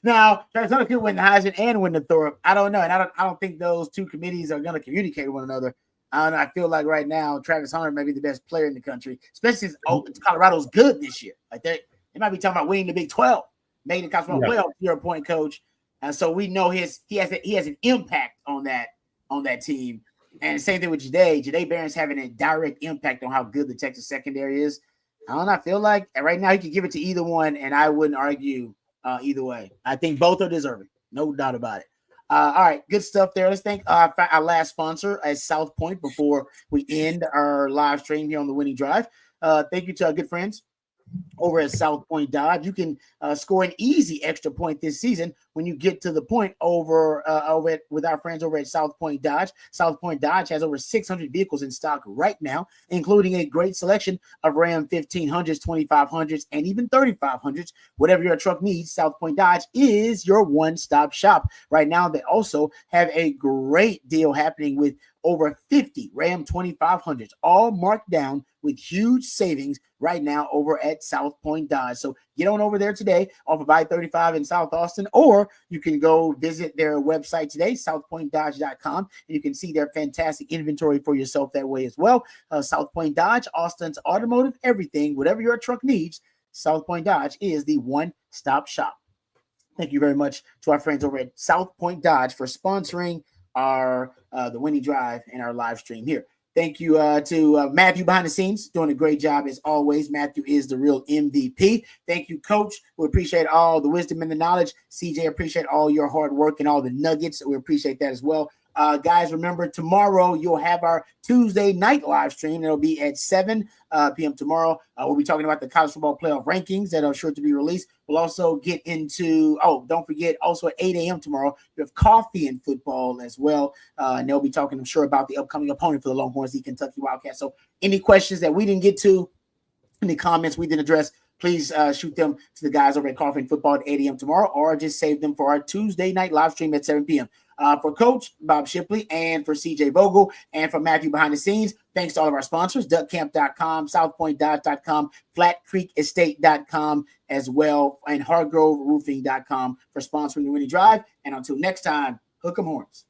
Speaker 1: Now Travis Hunter could win the Heisman and win the Thorpe. I don't know, and I don't think those two committees are going to communicate with one another. I don't know. I feel like right now Travis Hunter may be the best player in the country, especially since Colorado's good this year. Like they might be talking about winning the Big 12, making the college football playoff. To your point, Coach, and so we know he has an impact on that team. And same thing with Jahdae. Jahdae Barron's having a direct impact on how good the Texas secondary is. I don't know. I feel like right now you can give it to either one, and I wouldn't argue either way. I think both are deserving. No doubt about it. All right, good stuff there. Let's thank our last sponsor at South Point before we end our live stream here on the Winning Drive. Thank you to our good friends over at South Point Dodge. You can score an easy extra point this season when you get to the point with our friends over at South Point Dodge. South Point Dodge has over 600 vehicles in stock right now, including a great selection of Ram 1500s, 2500s, and even 3500s. Whatever your truck needs, South Point Dodge is your one-stop shop. Right now, they also have a great deal happening with over 50 Ram 2500s, all marked down with huge savings right now over at South Point Dodge. So get on over there today off of I-35 in South Austin, or you can go visit their website today, southpointdodge.com, and you can see their fantastic inventory for yourself that way as well. South Point Dodge, Austin's automotive, everything, whatever your truck needs, South Point Dodge is the one-stop shop. Thank you very much to our friends over at South Point Dodge for sponsoring our the Winning Drive and our live stream here. Thank you to Matthew behind the scenes, doing a great job as always. Matthew is the real MVP. Thank you, Coach. We appreciate all the wisdom and the knowledge. CJ, appreciate all your hard work and all the nuggets. We appreciate that as well. Guys, remember, tomorrow you'll have our Tuesday night live stream. It'll be at 7 p.m. tomorrow. We'll be talking about the college football playoff rankings that are sure to be released. We'll also get into, don't forget, also at 8 a.m. tomorrow, we have coffee and football as well. And they'll be talking, I'm sure, about the upcoming opponent for the Longhorns, the Kentucky Wildcats. So any questions that we didn't get to, any comments we didn't address, please shoot them to the guys over at Coffee and Football at 8 a.m. tomorrow, or just save them for our Tuesday night live stream at 7 p.m. For Coach Bob Shipley and for CJ Vogel and for Matthew behind the scenes, thanks to all of our sponsors, duckcamp.com, southpointdodge.com, flatcreekestate.com as well, and hardgroveroofing.com for sponsoring the Winning Drive. And until next time, hook 'em horns.